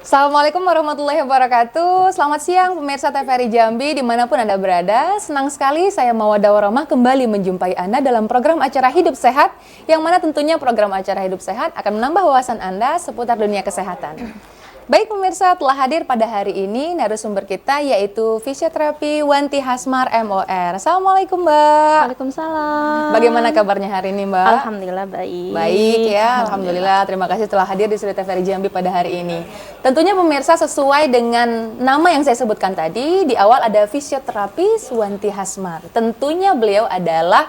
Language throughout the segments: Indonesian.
Assalamualaikum warahmatullahi wabarakatuh. Selamat siang pemirsa TVRI Jambi dimanapun Anda berada. Senang sekali saya Mawadah Warahmah kembali menjumpai Anda dalam program acara Hidup Sehat, yang mana tentunya program acara Hidup Sehat akan menambah wawasan Anda seputar dunia kesehatan. Baik pemirsa, telah hadir pada hari ini narasumber kita yaitu fisioterapi Wanti Hasmar MOR. Assalamualaikum Mbak. Waalaikumsalam. Bagaimana kabarnya hari ini Mbak? Alhamdulillah baik. Baik ya, Alhamdulillah. Terima kasih telah hadir di studio TVRI Jambi pada hari ini. Tentunya pemirsa sesuai dengan nama yang saya sebutkan tadi, di awal ada fisioterapi Wanti Hasmar. Tentunya beliau adalah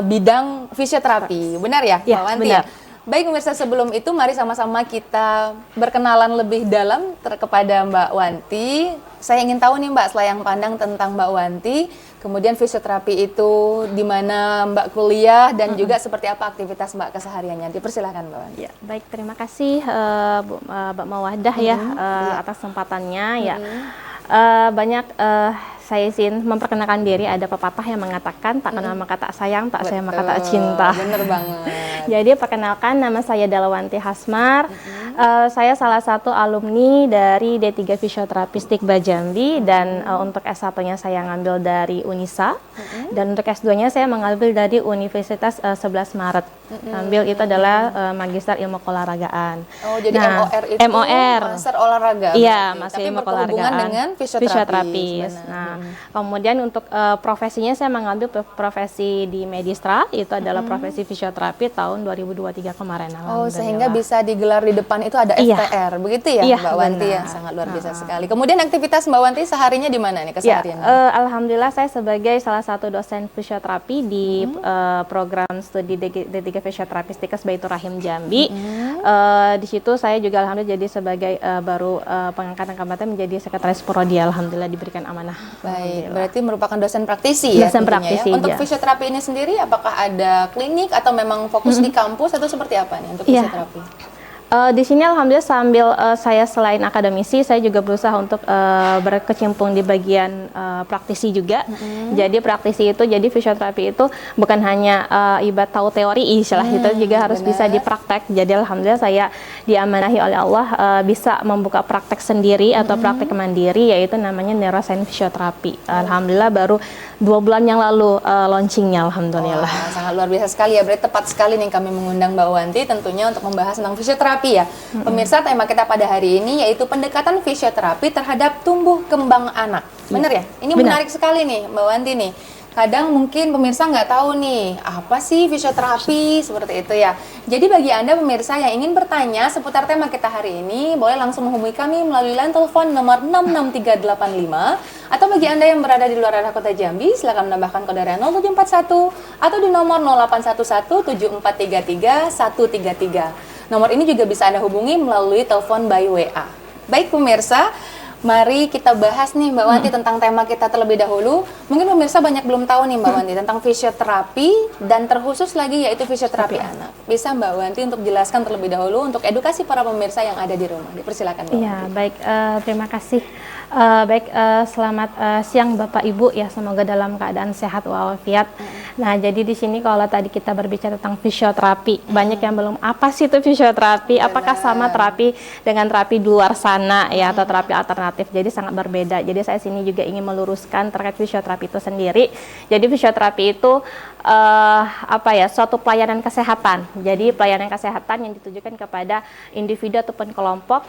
bidang fisioterapi, benar ya Ya, Mbak Wanti? benar. Baik pemirsa, sebelum itu mari sama-sama kita berkenalan lebih dalam kepada Mbak Wanti. Saya ingin tahu nih Mbak, selayang pandang tentang Mbak Wanti, kemudian fisioterapi itu di mana Mbak kuliah dan juga seperti apa aktivitas Mbak kesehariannya. Dipersilakan Mbak Wanti. Ya, baik, terima kasih Mbak Mawadah atas kesempatannya ya. Banyak saya izin memperkenalkan diri. Ada pepatah yang mengatakan tak kenal maka tak sayang, tak sayang maka tak cinta. Bener banget. Jadi perkenalkan, nama saya Wanti Hasmar. Saya salah satu alumni dari D3 Fisioterapi Stigba Jambi dan untuk S1-nya saya ngambil dari Unisa dan untuk S2-nya saya mengambil dari Universitas 11 Maret. Ambil itu adalah Magister Ilmu Keolahragaan. Oh, jadi Nah, MOR itu MOR. Master Olahraga. Iya, berarti. masih Tapi ilmu berhubungan keolahragaan. dengan Fisioterapis. benar. Nah, kemudian untuk profesinya saya mengambil profesi di Medistra, itu adalah profesi fisioterapi tahun 2023 kemarin. Oh, sehingga bisa digelar di depan itu ada Iya. FTR, begitu ya Iya, Mbak Wanti ya? benar. Sangat luar biasa sekali. Kemudian aktivitas Mbak Wanti seharinya di mana nih Ya, kesehariannya? alhamdulillah saya sebagai salah satu dosen fisioterapi di program studi D3 Fisioterapi Stikes Baitur Rahim Jambi. Di situ saya juga alhamdulillah jadi sebagai baru pengangkatan kabupaten menjadi sekretaris prodi, alhamdulillah diberikan amanah. Baik, berarti merupakan dosen praktisi ya? Dosen tentunya praktisi, ya. Untuk iya. fisioterapi ini sendiri, apakah ada klinik atau memang fokus di kampus atau seperti apa nih untuk Iya. fisioterapi? Di sini alhamdulillah sambil saya selain akademisi, saya juga berusaha untuk berkecimpung di bagian praktisi juga. Jadi praktisi itu, jadi fisioterapi itu bukan hanya ibarat tahu teori istilah itu juga harus bisa dipraktek. Jadi alhamdulillah saya diamanahi oleh Allah bisa membuka praktek sendiri atau praktek mandiri, yaitu namanya Neuroscience Fisioterapi. Alhamdulillah baru 2 bulan yang lalu launchingnya, alhamdulillah. Wah, sangat luar biasa sekali ya. Berarti tepat sekali nih kami mengundang Mbak Wanti tentunya untuk membahas tentang fisioterapi ya. Pemirsa, tema kita pada hari ini yaitu pendekatan fisioterapi terhadap tumbuh kembang anak. Bener ya? Ini Benar. menarik sekali nih Mbak Wanti nih. Kadang mungkin pemirsa nggak tahu nih, apa sih fisioterapi, seperti itu ya. Jadi bagi Anda pemirsa yang ingin bertanya seputar tema kita hari ini, boleh langsung menghubungi kami melalui line telepon nomor 66385, atau bagi Anda yang berada di luar area kota Jambi, silakan menambahkan kode area 0741 atau di nomor 08117433 133. Nomor ini juga bisa Anda hubungi melalui telepon by WA. Baik pemirsa, mari kita bahas nih Mbak Wanti tentang tema kita terlebih dahulu. Mungkin pemirsa banyak belum tahu nih Mbak Wanti tentang fisioterapi dan terkhusus lagi yaitu fisioterapi anak. Bisa Mbak Wanti untuk jelaskan terlebih dahulu untuk edukasi para pemirsa yang ada di rumah. Dipersilakan Mbak Iya, Wanti. baik, terima kasih. Selamat siang Bapak Ibu ya, semoga dalam keadaan sehat walafiat. Nah, jadi di sini kalau tadi kita berbicara tentang fisioterapi, banyak yang belum apa sih itu fisioterapi? Apakah sama terapi dengan terapi di luar sana ya atau terapi alternatif? Jadi sangat berbeda. Jadi saya sini juga ingin meluruskan terkait fisioterapi itu sendiri. Jadi fisioterapi itu suatu pelayanan kesehatan. Jadi pelayanan kesehatan yang ditujukan kepada individu ataupun kelompok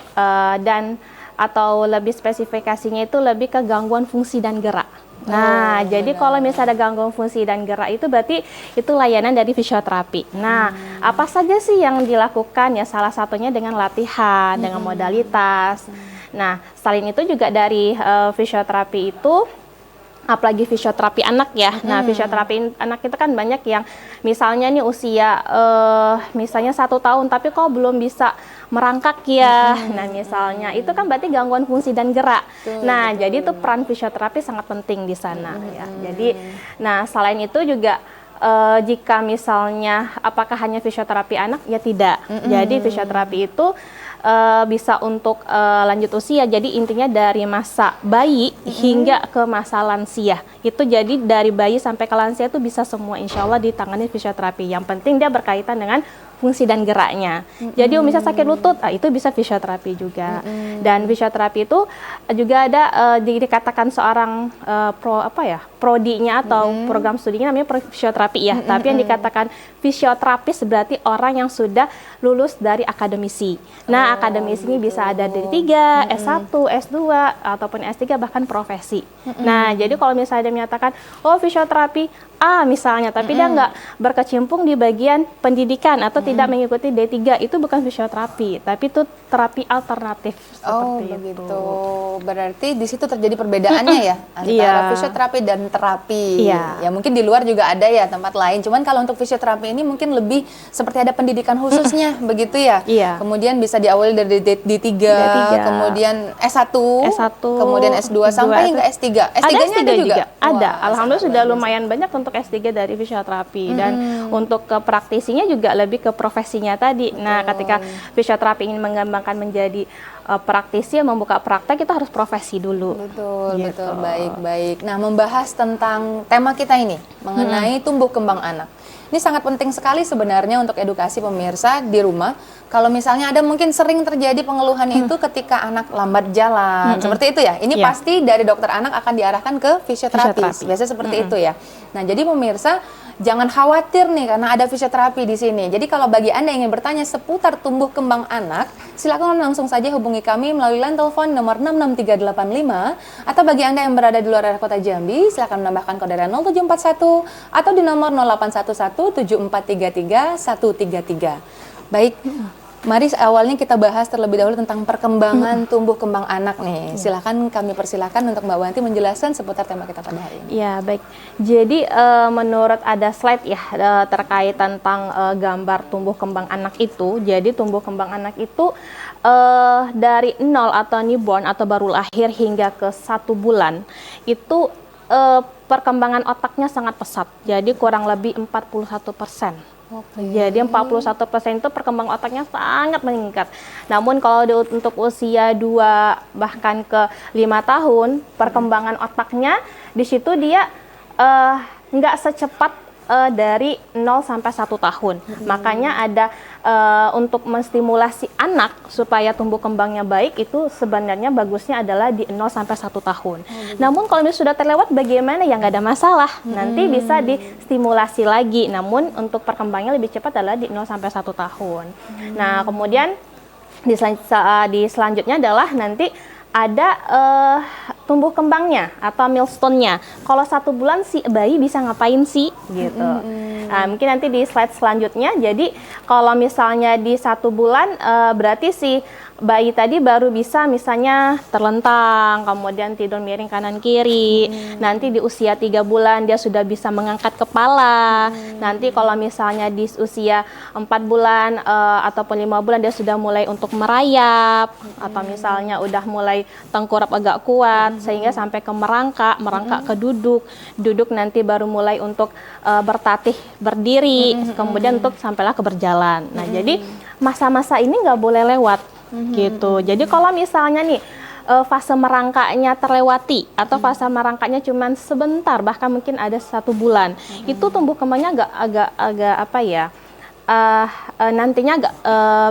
dan atau lebih spesifikasinya itu lebih ke gangguan fungsi dan gerak. Nah, jadi kalau misalnya ada gangguan fungsi dan gerak itu berarti itu layanan dari fisioterapi. Nah, apa saja sih yang dilakukan ya? Salah satunya dengan latihan, dengan modalitas. Nah, selain itu juga dari fisioterapi itu, apalagi fisioterapi anak ya. Nah, fisioterapi anak itu kan banyak yang misalnya nih usia misalnya 1 tahun tapi kok belum bisa merangkak ya. Nah, misalnya itu kan berarti gangguan fungsi dan gerak. Nah, jadi itu peran fisioterapi sangat penting di sana ya. Jadi, nah selain itu juga jika misalnya apakah hanya fisioterapi anak? Ya tidak. Jadi fisioterapi itu bisa untuk lanjut usia. Jadi intinya dari masa bayi hingga ke masa lansia. Itu jadi dari bayi sampai ke lansia itu bisa semua insya Allah ditangani fisioterapi. Yang penting dia berkaitan dengan fungsi dan geraknya. Jadi misalnya sakit lutut, itu bisa fisioterapi juga. Dan fisioterapi itu juga ada dikatakan seorang prodinya atau program studinya namanya fisioterapi ya. Tapi yang dikatakan fisioterapis berarti orang yang sudah lulus dari akademisi. Nah, akademisi ini bisa ada D3, S1, S2 ataupun S3 bahkan profesi. Nah, jadi kalau misalnya dia menyatakan fisioterapi A misalnya, tapi dia nggak berkecimpung di bagian pendidikan atau tidak mengikuti D3, itu bukan fisioterapi, tapi itu terapi alternatif seperti begitu. itu. Berarti di situ terjadi perbedaannya ya antara fisioterapi dan terapi. Ya mungkin di luar juga ada ya tempat lain. Cuman kalau untuk fisioterapi ini mungkin lebih seperti ada pendidikan khususnya begitu ya. Kemudian bisa diawali dari D3, kemudian S1, kemudian S2 sampai hingga S3. S3-nya ada juga? Ada. Alhamdulillah sudah lumayan banyak untuk S3 dari fisioterapi. Dan untuk ke praktisinya juga lebih ke profesinya tadi. Nah, ketika fisioterapi ingin mengembangkan menjadi praktisi yang membuka praktek, kita harus profesi dulu. Betul, baik. Nah, membahas tentang tema kita ini mengenai tumbuh kembang anak. Ini sangat penting sekali sebenarnya untuk edukasi pemirsa di rumah. Kalau misalnya ada mungkin sering terjadi pengeluhan itu ketika anak lambat jalan, seperti itu ya. Ini pasti dari dokter anak akan diarahkan ke fisioterapis. Biasanya seperti itu ya. Nah, jadi pemirsa jangan khawatir nih karena ada fisioterapi di sini. Jadi kalau bagi Anda yang ingin bertanya seputar tumbuh kembang anak, silakan langsung saja hubungi kami melalui line telepon nomor 66385, atau bagi Anda yang berada di luar area kota Jambi, silakan menambahkan kode 0741 atau di nomor 08117433 Baik. Mari awalnya kita bahas terlebih dahulu tentang perkembangan tumbuh kembang anak nih. Silakan kami persilakan untuk Mbak Wanti menjelaskan seputar tema kita pada hari ini. Ya, baik. Jadi menurut ada slide ya terkait tentang gambar tumbuh kembang anak itu. Jadi tumbuh kembang anak itu dari 0 atau newborn atau baru lahir hingga ke 1 bulan itu perkembangan otaknya sangat pesat. Jadi kurang lebih 41%. Jadi 41% itu perkembangan otaknya sangat meningkat. Namun kalau untuk usia 2 bahkan ke 5 tahun, perkembangan otaknya di situ dia nggak secepat dari 0 sampai 1 tahun. Makanya ada untuk menstimulasi anak supaya tumbuh kembangnya baik, itu sebenarnya bagusnya adalah di 0 sampai 1 tahun. Namun kalau sudah terlewat bagaimana ya, nggak ada masalah. Nanti bisa distimulasi lagi. Namun untuk perkembangannya lebih cepat adalah di 0 sampai 1 tahun. Nah, kemudian di selanjutnya adalah nanti ada tumbuh kembangnya atau milestone-nya. Kalau 1 bulan si bayi bisa ngapain sih gitu. Nah, mungkin nanti di slide selanjutnya. Jadi kalau misalnya di 1 bulan berarti si bayi tadi baru bisa misalnya terlentang, kemudian tidur miring kanan kiri. Nanti di usia 3 bulan dia sudah bisa mengangkat kepala. Nanti kalau misalnya di usia 4 bulan ataupun 5 bulan dia sudah mulai untuk merayap, atau misalnya udah mulai tengkurap agak kuat sehingga sampai ke merangkak ke duduk nanti baru mulai untuk bertatih berdiri, kemudian untuk sampailah ke berjalan. Nah, jadi masa-masa ini nggak boleh lewat. Gitu. Jadi kalau misalnya nih fase merangkaknya terlewati atau fase merangkaknya cuma sebentar, bahkan mungkin ada 1 bulan, itu tumbuh kembangnya agak apa ya? Nantinya agak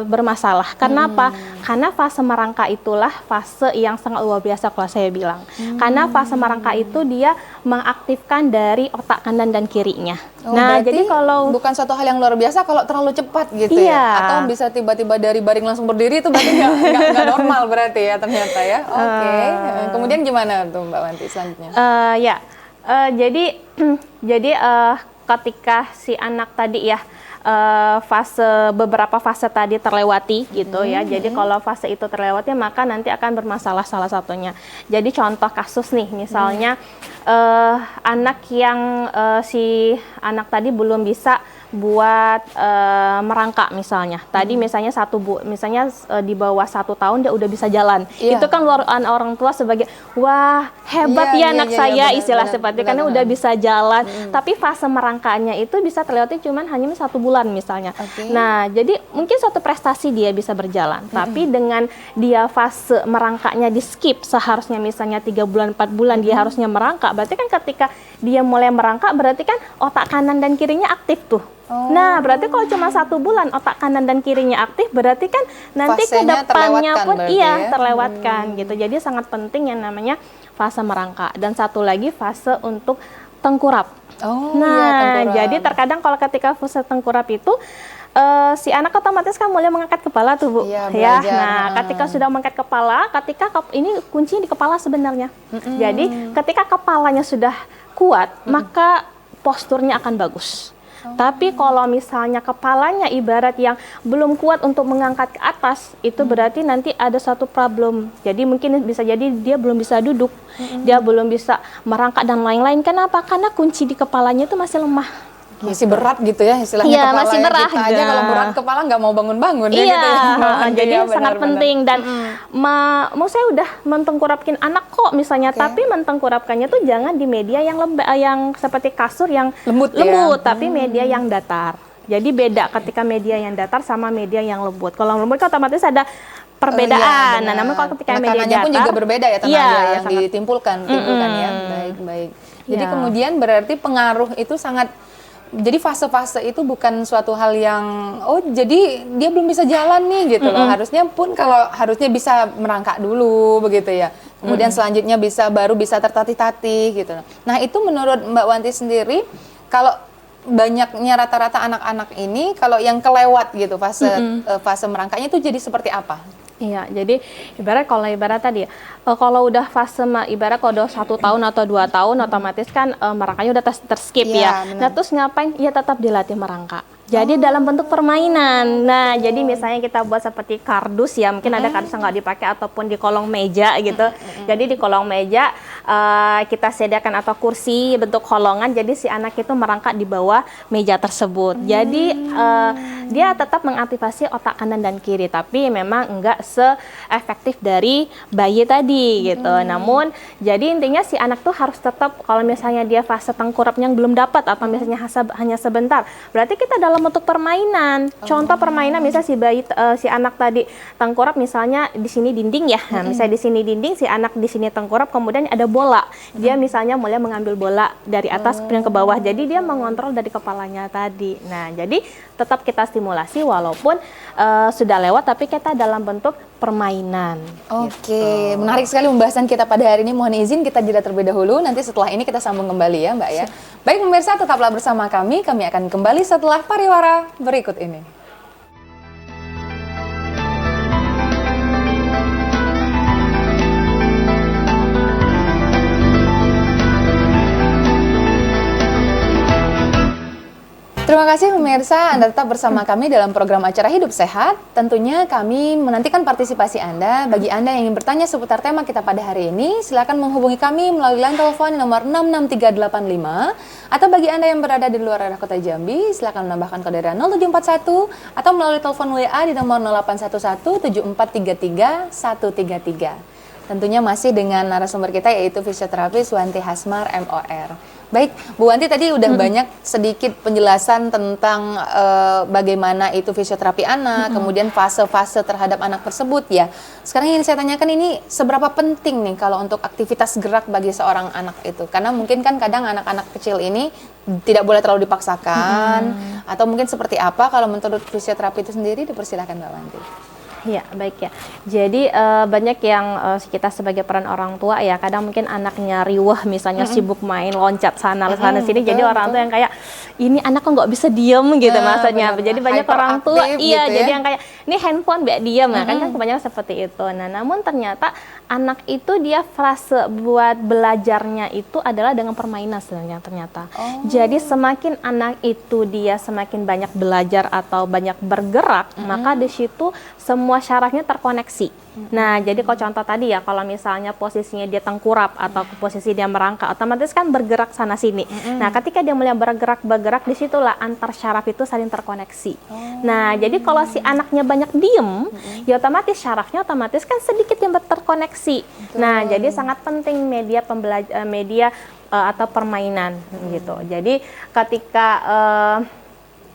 bermasalah. Karena apa? Karena fase merangkak itulah fase yang sangat luar biasa kalau saya bilang. Karena fase merangkak itu dia mengaktifkan dari otak kanan dan kirinya. Nah, jadi kalau bukan suatu hal yang luar biasa kalau terlalu cepat gitu ya, atau bisa tiba-tiba dari baring langsung berdiri, itu berarti nggak normal berarti ya ternyata ya. Oke. Kemudian gimana tuh Mbak Wanti selanjutnya? Jadi ketika si anak tadi ya beberapa fase tadi terlewati gitu ya. Jadi kalau fase itu terlewati maka nanti akan bermasalah salah satunya. Jadi contoh kasus nih, misalnya anak yang si anak tadi belum bisa buat merangkak misalnya. Tadi misalnya di bawah 1 tahun dia udah bisa jalan. Itu kan orang tua sebagai wah hebat ya anak saya, istilah seperti karena udah bisa jalan. Tapi fase merangkaknya itu bisa terlewati cuman hanya 1 bulan misalnya. Nah, jadi mungkin suatu prestasi dia bisa berjalan. Tapi dengan dia fase merangkaknya di skip, seharusnya misalnya 3 bulan 4 bulan dia harusnya merangkak. Berarti kan ketika dia mulai merangkak berarti kan otak kanan dan kirinya aktif tuh. Oh. Nah, berarti kalau cuma 1 bulan otak kanan dan kirinya aktif, berarti kan nanti ke Fasenya depannya terlewatkan pun berarti iya ya? terlewatkan gitu. Jadi sangat penting yang namanya fase merangkak dan satu lagi fase untuk tengkurap. Oh, Nah, iya, tengkurap. jadi terkadang kalau ketika fase tengkurap itu si anak otomatis kan mulai mengangkat kepala tuh Bu, Iya, ya. belajar. Nah, ketika sudah mengangkat kepala, ini kuncinya di kepala sebenarnya. Jadi ketika kepalanya sudah kuat, maka posturnya akan bagus. Tapi kalau misalnya kepalanya ibarat yang belum kuat untuk mengangkat ke atas, itu berarti nanti ada satu problem. Jadi mungkin bisa jadi dia belum bisa duduk, dia belum bisa merangkak dan lain-lain. Kenapa? Karena kunci di kepalanya itu masih lemah. Masih berat gitu ya istilahnya Iya, kepala masih ya. berat. Kita aja kalau berat kepala nggak mau bangun-bangun ya Iya, gitu ya. jadi Iya, sangat benar-benar. penting dan mau saya udah mentengkurapkin anak kok misalnya, tapi mentengkurapkannya tuh jangan di media yang lembek, yang seperti kasur yang Lembut ya? tapi media yang datar. Jadi beda ketika media yang datar sama media yang lembut. Kalau lembut kan otomatis ada perbedaan. Nah, namun kalau ketika media tekanannya datar pun juga berbeda ya tenaga yang sangat. ditimpulkan ya. Baik. Jadi Ya. kemudian berarti pengaruh itu sangat. Jadi fase-fase itu bukan suatu hal yang jadi dia belum bisa jalan nih gitu loh. Harusnya pun harusnya bisa merangkak dulu begitu ya. Kemudian selanjutnya baru bisa tertatih-tatih gitu. Nah, itu menurut Mbak Wanti sendiri kalau banyaknya rata-rata anak-anak ini kalau yang kelewat gitu fase merangkaknya itu jadi seperti apa? Iya, jadi ibarat tadi ya, kalau udah fase ibarat kalau udah 1 tahun atau 2 tahun, otomatis kan merangkaknya udah terskip ya. Benar. Nah, terus ngapain? Ya tetap dilatih merangkak. Jadi dalam bentuk permainan. Nah, jadi misalnya kita buat seperti kardus ya, mungkin ada kardus yang nggak dipakai ataupun di kolong meja gitu. Jadi di kolong meja kita sediakan atau kursi bentuk kolongan, jadi si anak itu merangkak di bawah meja tersebut. Jadi dia tetap mengaktifasi otak kanan dan kiri, tapi memang enggak seefektif dari bayi tadi gitu. Namun jadi intinya si anak tuh harus tetap, kalau misalnya dia fase tengkurapnya yang belum dapat atau misalnya hanya sebentar, berarti kita dalam bentuk permainan. Contoh permainan misalnya si anak tadi tengkurap misalnya di sini dinding ya. Nah, misalnya di sini dinding, si anak di sini tengkurap, kemudian ada bola. Dia misalnya mulai mengambil bola dari atas ke bawah. Jadi dia mengontrol dari kepalanya tadi. Nah, jadi tetap kita stimulasi walaupun sudah lewat, tapi kita dalam bentuk permainan. Oke, menarik sekali pembahasan kita pada hari ini. Mohon izin kita jeda terlebih dahulu. Nanti setelah ini kita sambung kembali ya, Mbak ya. Baik pemirsa, tetaplah bersama kami. Kami akan kembali setelah pariwara berikut ini. Terima kasih pemirsa, Anda tetap bersama kami dalam program acara Hidup Sehat. Tentunya kami menantikan partisipasi Anda. Bagi Anda yang ingin bertanya seputar tema kita pada hari ini, silakan menghubungi kami melalui line telepon nomor 66385. Atau bagi Anda yang berada di luar area kota Jambi, silakan menambahkan kode 0741 atau melalui telepon WA di nomor 08117433 Tentunya masih dengan narasumber kita yaitu fisioterapis Wanti Hasmar MOR. Baik, Bu Wanti tadi udah banyak sedikit penjelasan tentang bagaimana itu fisioterapi anak, kemudian fase-fase terhadap anak tersebut ya. Sekarang yang saya tanyakan ini seberapa penting nih kalau untuk aktivitas gerak bagi seorang anak itu? Karena mungkin kan kadang anak-anak kecil ini tidak boleh terlalu dipaksakan atau mungkin seperti apa kalau menurut fisioterapi itu sendiri, dipersilakan Mbak Wanti. Ya, baik ya. Jadi banyak yang kita sebagai peran orang tua ya, kadang mungkin anaknya riweh misalnya sibuk main loncat sana sini, jadi orang tua yang kayak ini anak kok nggak bisa diem gitu maksudnya. Benar. Jadi banyak orang tua Hyperaktif gitu jadi ya. yang kayak ini handphone biar diem kan kebanyakan seperti itu. Nah, namun ternyata anak itu dia fase buat belajarnya itu adalah dengan permainan sebenarnya ternyata. Jadi semakin anak itu dia semakin banyak belajar atau banyak bergerak, maka di situ semua syarafnya terkoneksi. Nah, jadi kalau contoh tadi ya, kalau misalnya posisinya dia tengkurap atau posisi dia merangkak, otomatis kan bergerak sana sini. Nah, ketika dia mulai bergerak, disitulah antar syaraf itu saling terkoneksi. Nah, jadi kalau si anaknya banyak diem, ya otomatis syarafnya otomatis kan sedikit yang terkoneksi. Nah, jadi sangat penting media atau permainan gitu. Jadi ketika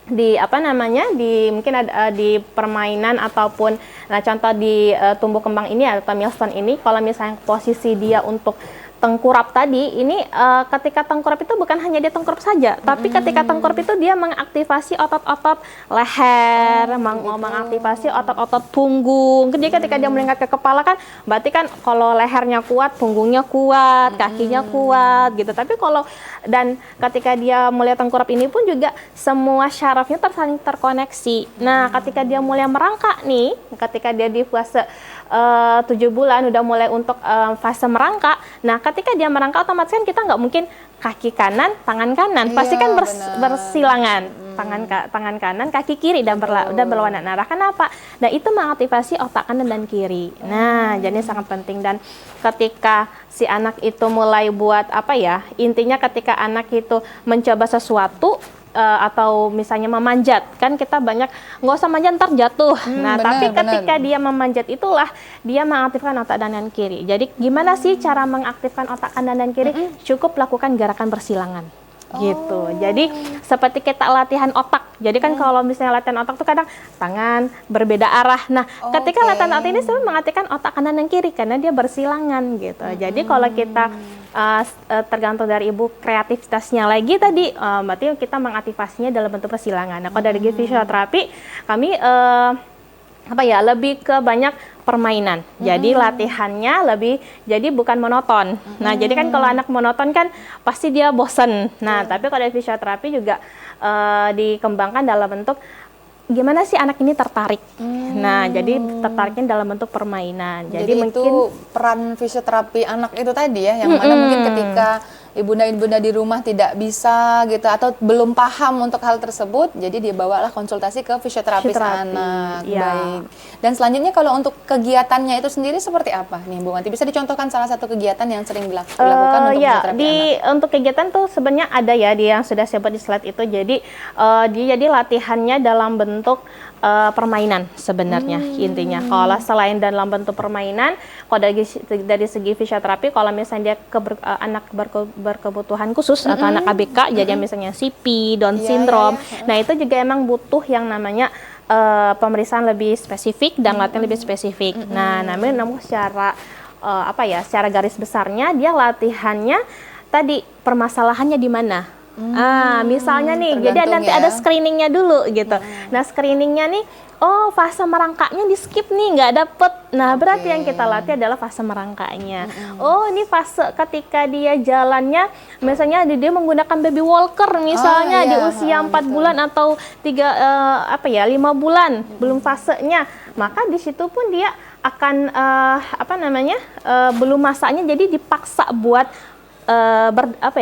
mungkin ada di permainan ataupun contoh di tumbuh kembang ini atau milestone ini, kalau misalnya posisi dia untuk tengkurap tadi ini ketika tengkurap itu bukan hanya dia tengkurap saja, tapi ketika tengkurap itu dia mengaktifasi otot-otot leher, mengaktifasi otot-otot punggung. Jadi ketika dia meningkat ke kepala kan berarti kan kalau lehernya kuat, punggungnya kuat, kakinya kuat gitu. Tapi kalau dan ketika dia mulai tengkurap ini pun juga semua syarafnya saling terkoneksi. Nah, ketika dia mulai merangkak nih, ketika dia di fase 7 bulan udah mulai untuk fase merangkak. Nah, ketika dia merangkak otomatis kan kita nggak mungkin kaki kanan, tangan kanan, pasti kan bersilangan. Tangan kanan, kaki kiri dan berlawanan arah. Kenapa? Nah, itu mengaktifasi otak kanan dan kiri. Nah, jadi sangat penting. Dan ketika si anak itu mulai buat apa ya? Intinya ketika anak itu mencoba sesuatu atau misalnya memanjat, kan kita banyak nggak usah manjat ntar jatuh. Tapi ketika dia memanjat itulah dia mengaktifkan otak kanan dan kiri. Jadi gimana sih cara mengaktifkan otak kanan dan kiri? Cukup lakukan gerakan bersilangan. Gitu. Jadi seperti kita latihan otak. Jadi kan kalau misalnya latihan otak tuh kadang tangan berbeda arah. Nah, ketika latihan otak ini sebenarnya mengaktifkan otak kanan dan kiri karena dia bersilangan gitu. Jadi kalau kita tergantung dari ibu kreativitasnya lagi tadi, berarti kita mengaktifasinya dalam bentuk persilangan. Nah, kalau dari fisioterapi kami lebih ke banyak permainan. Jadi latihannya lebih jadi bukan monoton. Nah, jadi kan kalau anak monoton kan pasti dia bosen. Nah, tapi kalau dari fisioterapi juga dikembangkan dalam bentuk gimana sih anak ini tertarik. Nah, jadi tertariknya dalam bentuk permainan. Jadi mungkin itu peran fisioterapi anak itu tadi ya, yang mana mungkin ketika ibunda-ibunda di rumah tidak bisa gitu atau belum paham untuk hal tersebut, jadi dia bawalah konsultasi ke fisioterapis anak. Baik. Dan selanjutnya kalau untuk kegiatannya itu sendiri seperti apa nih Bu Wanti? Bisa dicontohkan salah satu kegiatan yang sering dilakukan untuk fisioterapi anak? Untuk kegiatan tuh sebenarnya ada ya, dia yang sudah sebut di slide itu. Jadi dia jadi latihannya dalam bentuk permainan sebenarnya intinya. Kalau selain dalam bentuk permainan, kalau dari segi fisioterapi, kalau misalnya dia anak berkebutuhan khusus atau anak ABK, jadi misalnya CP, Down syndrome, nah itu juga emang butuh yang namanya pemeriksaan lebih spesifik dan latihan lebih spesifik. Nah, namun secara secara garis besarnya dia latihannya tadi permasalahannya di mana. Misalnya nih, jadi nanti ada screeningnya dulu gitu. Nah, screeningnya nih, fase merangkaknya di skip nih, nggak dapet. Nah, berarti yang kita latih adalah fase merangkaknya. Ini fase ketika dia jalannya, misalnya dia menggunakan baby walker misalnya di usia 4 bulan atau 5 bulan, belum fasenya. Maka di situ pun dia akan belum masanya, jadi dipaksa buat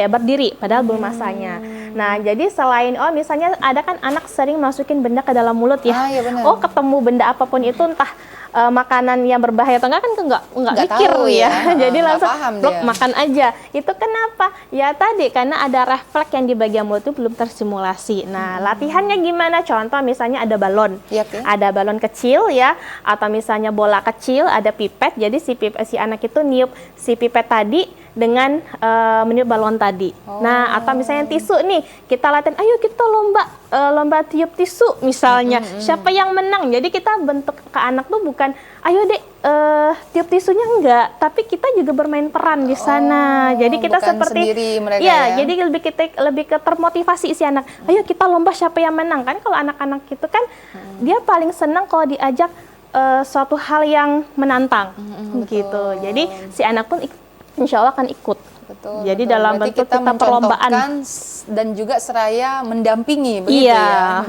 berdiri padahal belum masanya. Nah, jadi selain misalnya ada kan anak sering masukin benda ke dalam mulut ya. Ketemu benda apapun itu, entah makanan yang berbahaya atau enggak kan enggak mikir tahu ya. Jadi langsung blok dia. makan aja. Itu kenapa? Ya tadi karena ada refleks yang di bagian mulut itu belum tersimulasi. Nah, latihannya gimana? Contoh misalnya ada balon. Ada balon kecil ya, atau misalnya bola kecil, ada pipet. Jadi si anak itu niup si pipet tadi dengan meniup balon tadi. Nah, atau misalnya tisu nih, kita latihan, ayo kita lomba tiup tisu misalnya. Siapa yang menang? Jadi kita bentuk ke anak tuh bukan, ayo dek tiup tisunya enggak, tapi kita juga bermain peran di sana. Jadi kita seperti jadi lebih ke termotivasi si anak. Ayo kita lomba siapa yang menang. Kan kalau anak-anak itu kan dia paling senang kalau diajak suatu hal yang menantang gitu. Jadi si anak pun insya Allah akan ikut. Jadi dalam bentuk kita perlombaan dan juga seraya mendampingi begitu ya.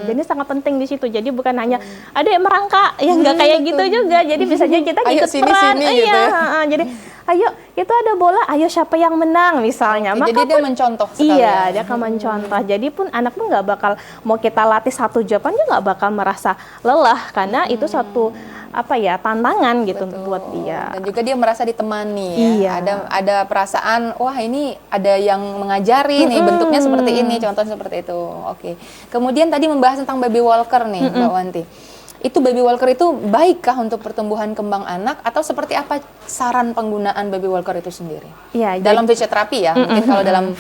Jadi sangat penting di situ. Jadi bukan hanya ada yang merangkak, ya nggak kayak gitu juga. Jadi bisa aja kita ikut peran. Gitu ya. Jadi ayo itu ada bola, ayo siapa yang menang misalnya. Jadi dia mencontoh sekali. Dia akan mencontoh. Jadi pun anak pun nggak bakal mau kita latih satu jawaban, dia nggak bakal merasa lelah karena itu satu tantangan gitu buat dia. Dan juga dia merasa ditemani ya. Ada perasaan, wah ini ada yang mengajari nih, bentuknya seperti ini, contohnya seperti itu. Oke. Kemudian tadi membahas tentang baby walker nih, Mbak Wanti. Itu baby walker itu baikkah untuk pertumbuhan kembang anak atau seperti apa saran penggunaan baby walker itu sendiri? Ya, dalam fisioterapi ya, mungkin kalau dalam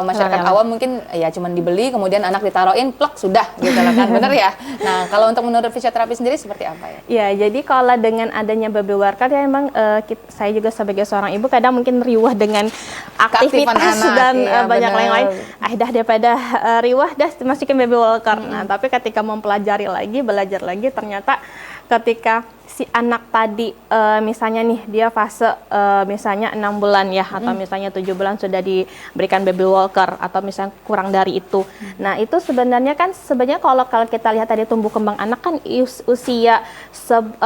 masyarakat awam mungkin ya cuman dibeli kemudian anak ditaruhin plak sudah gitu lah kan, bener ya. Nah kalau untuk menurut fisioterapi sendiri seperti apa ya? Ya, jadi kalau dengan adanya baby walker ya emang saya juga sebagai seorang ibu kadang mungkin riwah dengan aktivitas anak, dan iya, banyak bener. lain-lain. Dah daripada riwah dah masukin baby walker. Nah, tapi ketika mempelajari lagi, belajar lagi ternyata ketika si anak tadi misalnya nih dia fase misalnya 6 bulan ya atau misalnya 7 bulan sudah diberikan baby walker atau misalnya kurang dari itu. Nah, itu sebenarnya kalau kita lihat tadi tumbuh kembang anak kan usia 10,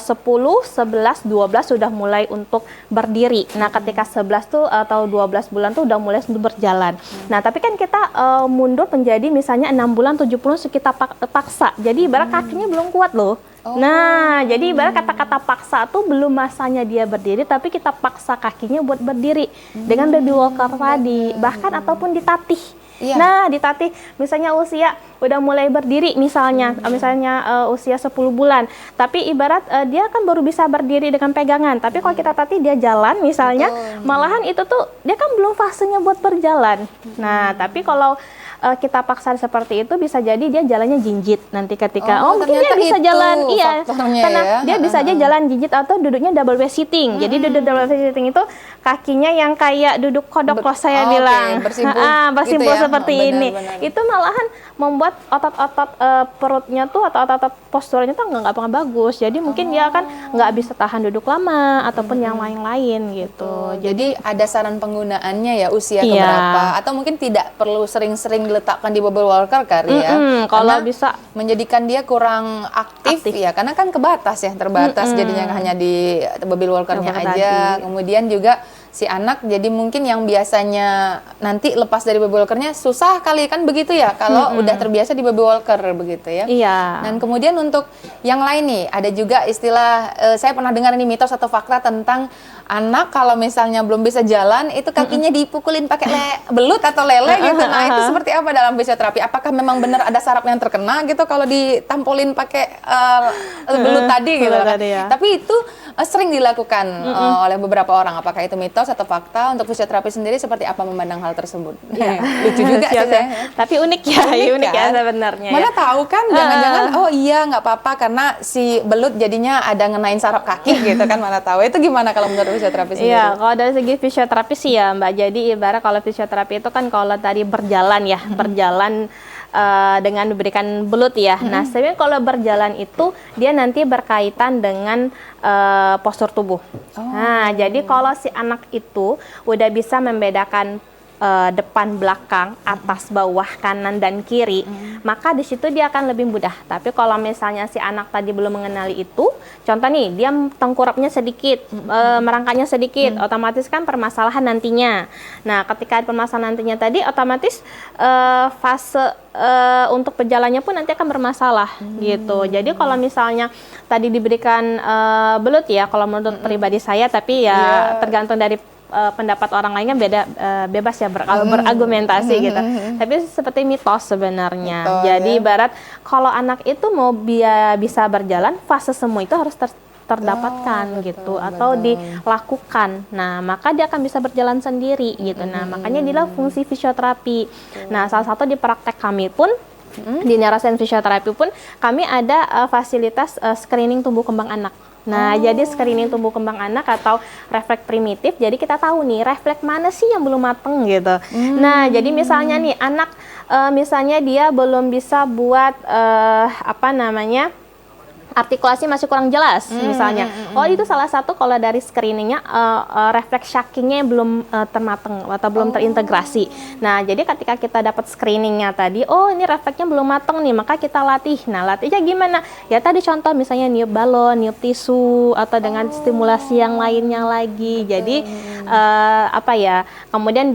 11, 12 sudah mulai untuk berdiri. Nah, ketika 11 tuh atau 12 bulan tuh udah mulai berjalan. Nah, tapi kan kita mundur menjadi misalnya 6 bulan, 7 bulan kita paksa. Jadi ibarat kakinya belum kuat loh. Nah, jadi ibarat kata-kata paksa tuh belum masanya dia berdiri, tapi kita paksa kakinya buat berdiri dengan baby walker tadi, bahkan ataupun ditatih. Iya. Nah, ditatih misalnya usia udah mulai berdiri misalnya usia 10 bulan, tapi ibarat dia kan baru bisa berdiri dengan pegangan, tapi kalau kita tatih dia jalan misalnya, malahan itu tuh dia kan belum fasenya buat berjalan. Nah, tapi kalau kita paksa seperti itu bisa jadi dia jalannya jinjit nanti ketika mungkin dia bisa jalan karena ya. dia bisa aja jalan jinjit atau duduknya double way sitting. Jadi duduk double way sitting itu kakinya yang kayak duduk kodok kalau saya bilang bersimpul gitu ya? Seperti ini. Itu malahan membuat otot-otot perutnya tuh atau otot-otot posturnya tuh nggak pernah bagus. Jadi mungkin dia kan nggak bisa tahan duduk lama ataupun yang lain-lain gitu. Jadi ada saran penggunaannya ya usia keberapa atau mungkin tidak perlu sering-sering diletakkan di baby walker kali ya. Kalau bisa menjadikan dia kurang aktif ya karena kan terbatas jadinya hanya di baby walkernya aja. Kemudian juga si anak jadi mungkin yang biasanya nanti lepas dari baby walkernya susah kali kan begitu ya kalau udah terbiasa di baby walker begitu ya. Iya. Dan kemudian untuk yang lain nih ada juga istilah saya pernah dengar ini mitos atau fakta tentang anak kalau misalnya belum bisa jalan itu kakinya dipukulin pakai belut atau lele gitu. Nah, itu seperti apa dalam fisioterapi? Apakah memang benar ada saraf yang terkena gitu kalau ditampolin pakai belut tadi gitu kan? Tapi itu sering dilakukan oleh beberapa orang. Apakah itu mitos atau fakta? Untuk fisioterapi sendiri seperti apa memandang hal tersebut? Lucu juga sih saya. Tapi unik ya sebenarnya. Mana tahu kan jangan-jangan nggak apa-apa karena si belut jadinya ada ngenain saraf kaki gitu kan, mana tahu. Itu gimana kalau menurut fisioterapi sendiri? Iya, kalau dari segi fisioterapi sih ya Mbak. Jadi ibarat kalau fisioterapi itu kan kalau tadi berjalan ya, berjalan dengan diberikan belut ya. Nah, sebenarnya kalau berjalan itu dia nanti berkaitan dengan postur tubuh. Nah, jadi kalau si anak itu udah bisa membedakan depan, belakang, atas, bawah, kanan, dan kiri, maka di situ dia akan lebih mudah. Tapi kalau misalnya si anak tadi belum mengenali itu, contoh nih, dia tengkurapnya sedikit, merangkaknya sedikit, otomatis kan permasalahan nantinya. Nah, ketika permasalahan nantinya tadi, otomatis fase untuk berjalannya pun nanti akan bermasalah gitu. Jadi kalau misalnya tadi diberikan belut ya, kalau menurut pribadi saya, tapi ya tergantung dari pendapat orang lainnya bebas ya berargumentasi gitu. Tapi seperti mitos sebenarnya. Jadi ibarat kalau anak itu mau bisa berjalan, fase semua itu harus terdapatkan gitu atau dilakukan. Nah, maka dia akan bisa berjalan sendiri gitu. Nah, makanya inilah fungsi fisioterapi. Nah, salah satu di praktek kami pun di Neuroscience Fisioterapi pun kami ada fasilitas screening tumbuh kembang anak. Nah, jadi screening tumbuh kembang anak atau refleks primitif, jadi kita tahu nih refleks mana sih yang belum mateng gitu. Nah, jadi misalnya nih anak misalnya dia belum bisa buat artikulasi masih kurang jelas misalnya. Itu salah satu kalau dari screeningnya refleks shockingnya belum termateng atau belum terintegrasi. Nah, jadi ketika kita dapat screeningnya tadi, ini refleksnya belum mateng nih, maka kita latih. Nah, latihnya gimana? Ya tadi contoh misalnya niup balon, niup tisu, atau dengan stimulasi yang lainnya lagi. Jadi kemudian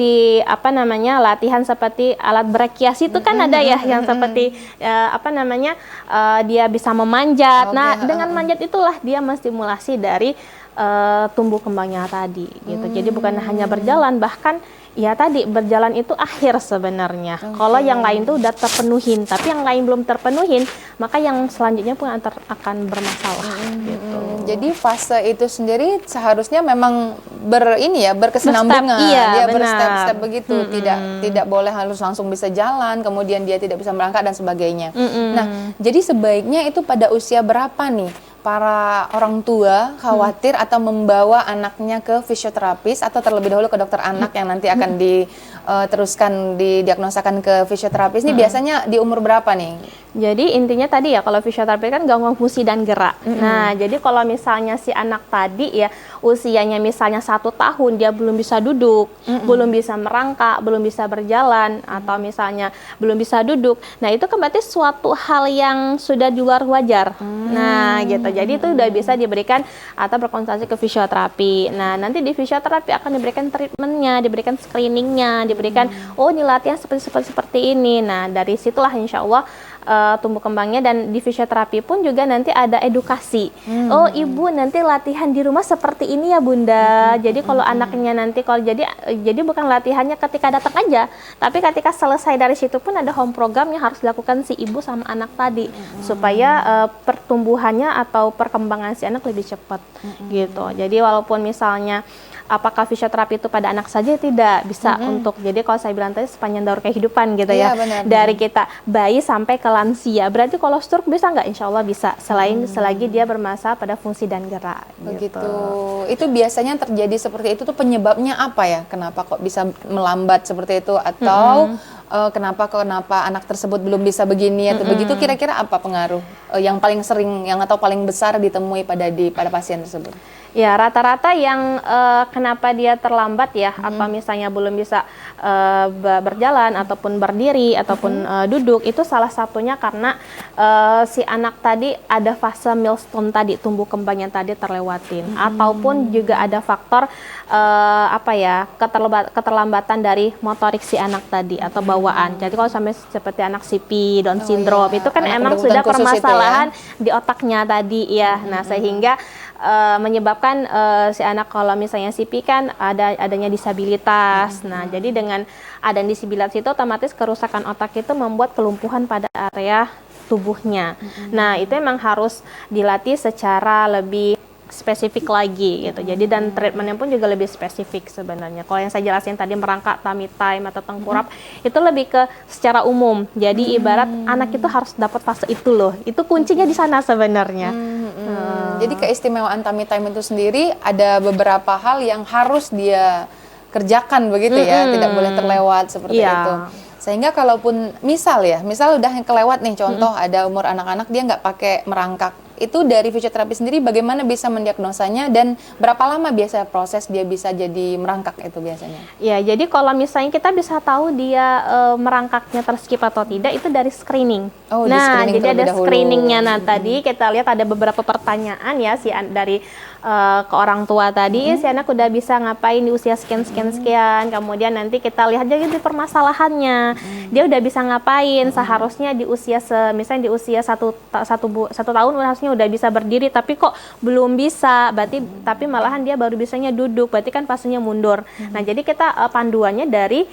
latihan seperti alat berekiasi itu kan ada ya yang seperti dia bisa memanjat. Nah, dengan manjat itulah dia menstimulasi dari tumbuh kembangnya tadi gitu. Jadi bukan hanya berjalan, bahkan Ya tadi berjalan itu akhir sebenarnya. Kalau yang lain tuh udah terpenuhin, tapi yang lain belum terpenuhin, maka yang selanjutnya pun akan bermasalah. Gitu. Jadi fase itu sendiri seharusnya memang berkesinambungan, Iya, dia berstep-step begitu, tidak boleh harus langsung bisa jalan, kemudian dia tidak bisa merangkak dan sebagainya. Nah, jadi sebaiknya itu pada usia berapa nih para orang tua khawatir atau membawa anaknya ke fisioterapis atau terlebih dahulu ke dokter anak yang nanti akan diteruskan didiagnosakan ke fisioterapis ini biasanya di umur berapa nih? Jadi intinya tadi ya, kalau fisioterapi kan gangguan fungsi dan gerak. Nah, jadi kalau misalnya si anak tadi ya usianya misalnya 1 tahun, dia belum bisa duduk, belum bisa merangkak, belum bisa berjalan, atau misalnya belum bisa duduk. Nah, itu kan berarti suatu hal yang sudah di luar wajar. Nah, gitu. Jadi itu udah bisa diberikan atau berkonsultasi ke fisioterapi. Nah, nanti di fisioterapi akan diberikan treatmentnya, diberikan screeningnya, diberikan ini latihan seperti ini. Nah, dari situlah insya Allah tumbuh kembangnya. Dan di fisioterapi pun juga nanti ada edukasi. Oh, ibu nanti latihan di rumah seperti ini ya bunda. Jadi kalau anaknya nanti jadi bukan latihannya ketika datang aja, tapi ketika selesai dari situ pun ada home program yang harus dilakukan si ibu sama anak tadi supaya pertumbuhannya atau perkembangan si anak lebih cepat gitu. Jadi walaupun misalnya apakah fisioterapi itu pada anak saja, tidak bisa untuk, jadi kalau saya bilang tadi sepanjang daur kehidupan gitu ya, dari kita bayi sampai ke lansia. Berarti kalau stroke bisa nggak? Insya Allah bisa, selagi dia bermasalah pada fungsi dan gerak. Begitu. Itu biasanya terjadi seperti itu tuh penyebabnya apa ya? Kenapa kok bisa melambat seperti itu? Atau kenapa anak tersebut belum bisa begini atau begitu? Kira-kira apa pengaruh yang paling sering atau paling besar ditemui pada pasien tersebut? Ya, rata-rata yang kenapa dia terlambat ya, atau misalnya belum bisa berjalan ataupun berdiri ataupun duduk, itu salah satunya karena si anak tadi ada fase milestone tadi, tumbuh kembangnya tadi terlewatin, ataupun juga ada faktor keterlambatan dari motorik si anak tadi atau bawaan. Jadi kalau sampai seperti anak CP, Down syndrome, itu kan emang sudah permasalahan di otaknya tadi ya. Nah, sehingga menyebabkan si anak kalau misalnya CP kan adanya disabilitas. Nah, jadi dengan adanya disabilitas itu otomatis kerusakan otak itu membuat kelumpuhan pada area tubuhnya. Nah, itu memang harus dilatih secara lebih spesifik lagi gitu. Jadi dan treatmentnya pun juga lebih spesifik sebenarnya. Kalau yang saya jelasin tadi merangkak, tummy time atau tengkurap itu lebih ke secara umum. Jadi ibarat anak itu harus dapat fase itu loh. Itu kuncinya di sana sebenarnya. Jadi keistimewaan tummy time itu sendiri ada beberapa hal yang harus dia kerjakan begitu ya, tidak boleh terlewat seperti itu. Sehingga kalaupun misal udah kelewat nih, contoh ada umur anak-anak dia nggak pakai merangkak, itu dari fisioterapi sendiri bagaimana bisa mendiagnosanya dan berapa lama biasa proses dia bisa jadi merangkak itu biasanya? Ya, jadi kalau misalnya kita bisa tahu dia merangkaknya terskip atau tidak itu dari screening. Nah, jadi ada screeningnya. Nah, tadi kita lihat ada beberapa pertanyaan ya dari ke orang tua tadi, si anak udah bisa ngapain di usia sekian, kemudian nanti kita lihat jadi permasalahannya, dia udah bisa ngapain, seharusnya di usia misalnya di usia satu tahun harusnya udah bisa berdiri, tapi kok belum bisa, tapi malahan dia baru bisanya duduk, berarti kan fasenya mundur. Nah, jadi kita panduannya dari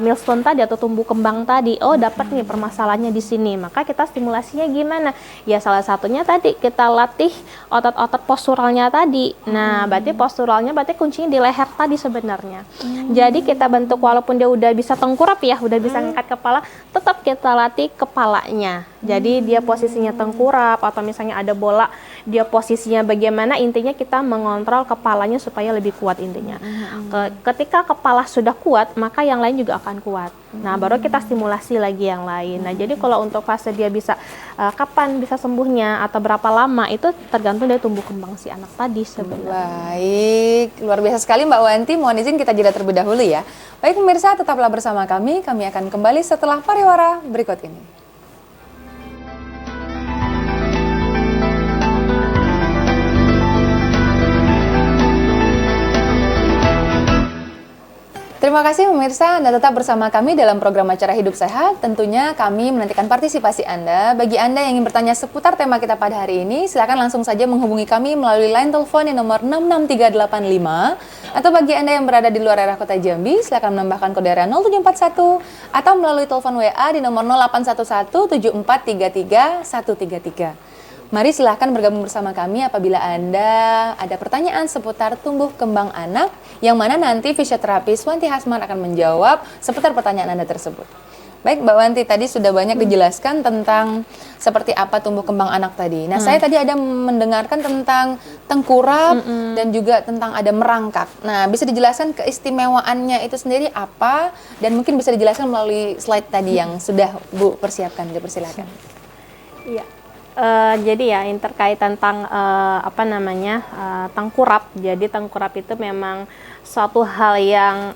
milestone tadi atau tumbuh kembang tadi, dapat nih permasalahannya di sini, maka kita stimulasinya gimana? Ya salah satunya tadi kita latih otot-otot posturalnya tadi. Nah, berarti posturalnya kuncinya di leher tadi sebenarnya. Jadi kita bentuk walaupun dia udah bisa tengkurap ya, udah bisa ngangkat kepala, tetap kita latih kepalanya. Jadi dia posisinya tengkurap atau misalnya ada bola, dia posisinya bagaimana, intinya kita mengontrol kepalanya supaya lebih kuat intinya. Ketika kepala sudah kuat, maka yang lain juga akan kuat. Nah, baru kita stimulasi lagi yang lain. Nah, jadi kalau untuk fase dia bisa kapan bisa sembuhnya atau berapa lama itu tergantung dari tumbuh kembang si anak tadi sebenarnya. Baik, luar biasa sekali Mbak Wanti. Mohon izin kita jeda terlebih dahulu ya. Baik pemirsa, tetaplah bersama kami. Kami akan kembali setelah pariwara berikut ini. Terima kasih pemirsa, Anda tetap bersama kami dalam program acara Hidup Sehat. Tentunya kami menantikan partisipasi Anda. Bagi Anda yang ingin bertanya seputar tema kita pada hari ini, silakan langsung saja menghubungi kami melalui line telepon yang nomor 66385 Atau bagi Anda yang berada di luar area kota Jambi, silakan menambahkan kode area 0741 atau melalui telepon WA di nomor 08117433 133. Mari silahkan bergabung bersama kami apabila Anda ada pertanyaan seputar tumbuh kembang anak, yang mana nanti fisioterapis Wanti Hasman akan menjawab seputar pertanyaan Anda tersebut. Baik Mbak Wanti, tadi sudah banyak dijelaskan tentang seperti apa tumbuh kembang anak tadi. Nah, saya tadi ada mendengarkan tentang tengkurap dan juga tentang ada merangkak. Nah, bisa dijelaskan keistimewaannya itu sendiri apa, dan mungkin bisa dijelaskan melalui slide tadi yang sudah Bu persiapkan. Dipersilakan. Iya. Jadi ya, yang terkait tentang tengkurap. Jadi tengkurap itu memang suatu hal yang